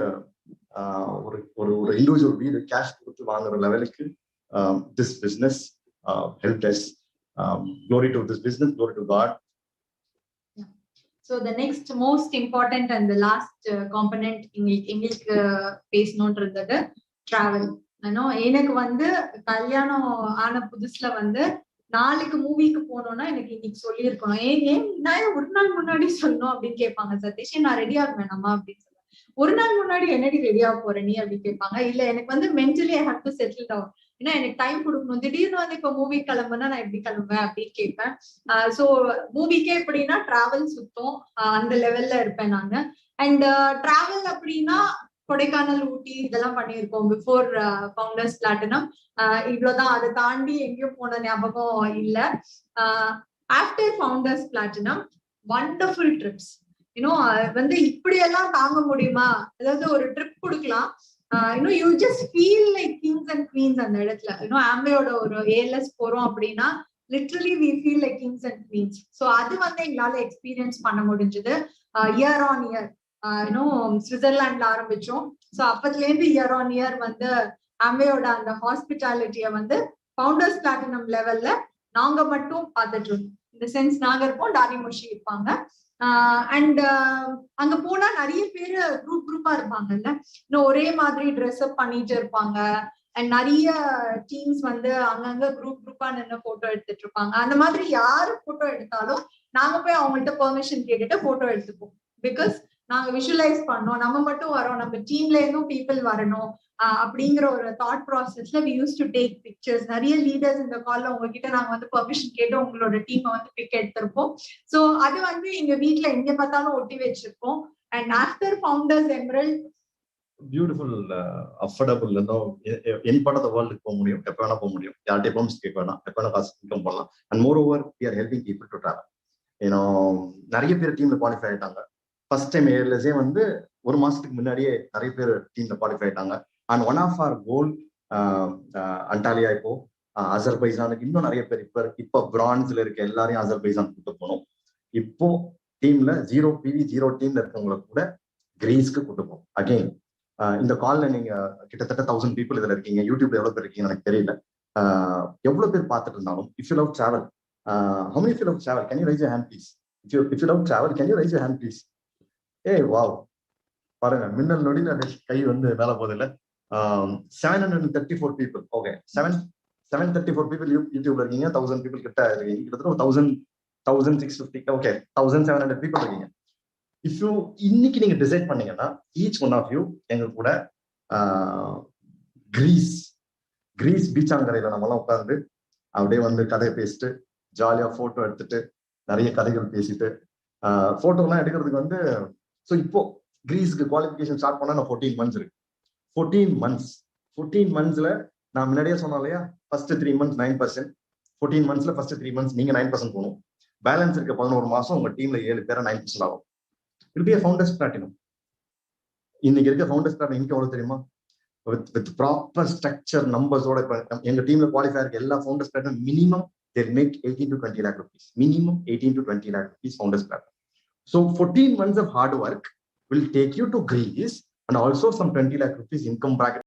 ஒரு ஒரு இண்டிவிஜுவல் வீடு கேஷ் கொடுத்து வாங்குற லெவலுக்கு this business helped us. Glory to this business, glory to God. So the next most important and the last component எங்களுக்கு பேசணும்ன்றது டிராவல். எனக்கு வந்து கல்யாணம் ஆன புதுசுல வந்து நாளைக்கு மூவிக்கு போனோம்னா எனக்கு இன்னைக்கு சொல்லியிருக்கணும், ஏன் நான் ஒரு நாள் முன்னாடி சொல்லணும் அப்படின்னு கேட்பாங்க. சதீஷ் நான் ரெடி ஆக வேணாமா அப்படின்னு சொல்லுவேன். ஒரு நாள் முன்னாடி என்னடி ரெடியா போற நீ அப்படின்னு கேட்பாங்க. இல்ல எனக்கு வந்து mentally I have to settle down, ஏன்னா எனக்கு டைம் கொடுக்கணும். திடீர்னு வந்து இப்ப மூவி கிளம்புனா நான் எப்படி கிளம்புவேன் அப்படின்னு கேட்பேன். சோ மூவிக்கே எப்படின்னா டிராவல் சுத்தம் அந்த லெவல்ல இருப்பேன் நாங்க. அண்ட் டிராவல் அப்படின்னா கொடைக்கானல், ஊட்டி இதெல்லாம் பண்ணியிருக்கோம் பிஃபோர் ஃபவுண்டர்ஸ் பிளாட்டினம். இவ்வளவுதான், அதை தாண்டி எங்கேயும் போன ஞாபகம் இல்ல. After founders platinum wonderful trips. வந்து இப்படி எல்லாம் தாங்க முடியுமா, அதாவது ஒரு ட்ரிப் கொடுக்கலாம், you just feel like kings and queens அந்த இடத்துல. ஆம்பேயோட ஒரு ஏஎல்எஸ் போறோம் அப்படின்னா literally we feel like kings and queens. So அது வந்து எங்களால எக்ஸ்பீரியன்ஸ் பண்ண முடிஞ்சது. இயர் ஆன் இயர் சுவிட்சர்லாண்ட்ல ஆரம்பிச்சோம். ஸோ அப்பத்துல இருந்து இயர் ஆன் இயர் வந்து ஆம்வேயோட அந்த ஹாஸ்பிட்டாலிட்டியை வந்து ஃபவுண்டர்ஸ் பிளாட்டினம் லெவல்ல நாங்க மட்டும் பார்த்துட்டு இருக்கோம். இந்த சென்ஸ் நாங்க இருப்போம், டானி மோஷி இருப்பாங்க. அண்ட் அங்க போனா நிறைய பேரு குரூப்பா இருப்பாங்கல்ல, இன்னும் ஒரே மாதிரி ட்ரெஸ் அப் பண்ணிட்டு இருப்பாங்க. அண்ட் நிறைய டீம்ஸ் வந்து அங்கங்க குரூப்பா நின்று போட்டோ எடுத்துட்டு இருப்பாங்க. அந்த மாதிரி யாரு போட்டோ எடுத்தாலும் நாங்க போய் அவங்கள்ட்ட பெர்மிஷன் கேட்டுட்டு போட்டோ எடுத்துப்போம். பிகாஸ் நாங்க விஷுவலைஸ் பண்ணோம், நம்ம மட்டும் வரோம், நம்ம டீம்ல இருந்தும் பீப்புள் வரணும் அப்படிங்கிற ஒரு தாட் ப்ராசஸ்ல we use to take pictures. நிறைய லீடர்ஸ் இந்த கால்ல உங்ககிட்ட நாங்க வந்து பெர்மிஷன் கேட்டு உங்களோட டீமை வந்து பிக் எடுத்திருப்போம். ஸோ அது வந்து எங்க வீட்டுல எங்க பார்த்தாலும் ஒட்டி வச்சிருப்போம். And after founders emerald beautiful, affordable, any part of the வேர்ல்டுக்கு போக முடியும், எப்போ வேணா போக முடியும், யார்கிட்ட பெர்மிஷன் கேட்க வேணாம், எப்போ வேணா காசு இன்கம் பண்ணலாம். And more over we are helping people to travel. ஏன்னா நிறைய பேர் டீம்ல குவாலிஃபை ஆயிட்டாங்க. ஃபர்ஸ்ட் டைம் ஏர்லஸே வந்து ஒரு மாசத்துக்கு முன்னாடியே நிறைய பேர் டீம்ல குவாலிஃபை ஆயிட்டாங்க. And one of or goal அண்டாலியா, இப்போ அசர்பைசானுக்கு இன்னும் நிறைய பேர் இப்போ பிரான்ஸ்ல இருக்க எல்லாரையும் அசர்பைசான் கூட்டு போகணும். இப்போ டீம்ல 0 PV 0 டீம்ல இருக்கவங்களை கூட கிரீஸ்க்கு கூட்டு போகும். அகெயின் இந்த கால்ல நீங்க கிட்டத்தட்ட 1000 பீப்புள் இதுல இருக்கீங்க. யூடியூப்ல எவ்வளவு பேர் இருக்கீங்க எனக்கு தெரியல. எவ்வளவு பேர் பார்த்துட்டு இருந்தாலும் if you love travel, how many of you love travel? Can you raise your hand please? If you love travel, can you raise your hand please? Hey, wow, பாருங்க, மின்னல் நொடியில கை வந்து மேல போகுது இல்ல. 734 people. ஓகே, 734 people யூடியூப்ல இருக்கீங்க. 1000 people கிட்ட இருக்கீங்க. கிட்டத்தட்ட 1650, ஓகே 1700 people இருக்கீங்க. இஃப் யூ இன்னைக்கு நீங்க டிசைட் பண்ணீங்கன்னா ஈச் ஒன் ஆஃப் யூ எங்க கூட கிரீஸ் பீச்சாங்கரையில நம்மளாம் உட்கார்ந்து அப்படியே வந்து கதையை பேசிட்டு ஜாலியா போட்டோ எடுத்துட்டு நிறைய கதைகள் பேசிட்டு போட்டோ எல்லாம் எடுக்கிறதுக்கு வந்து ஸோ இப்போ கிரீஸ்க்கு குவாலிஃபிகேஷன் ஸ்டார்ட் பண்ணா நான் 14 months இருக்கு. 14 monthsல நான் முன்னாடியே சொன்னேன் இல்லையா, ஃபர்ஸ்ட் 3 months 9%, 14 monthsல ஃபர்ஸ்ட் 3 months நீங்க 9% போகணும். பேலன்ஸ் இருக்க 11 மாசம் உங்க டீம்ல 7 பேரை 9% ஆகும். It be a founders platinum. இன்னைக்கு இருக்க ஃபவுண்டர்ஸ் பிளாட்டினம் இன்னைக்கு எவ்வளவு தெரியுமா? வித் ப்ராப்பர் ஸ்ட்ரக்சர் நம்பர்ஸோட எங்க டீம்ல குவாலிஃபை இருக்க எல்லா founders platinum minimum they make 18 to 20 lakh rupees. Minimum 18 to 20 lakh rupees founders platinum. So 14 months of hard work will take you to Greece and also some 20 lakh rupees income bracket.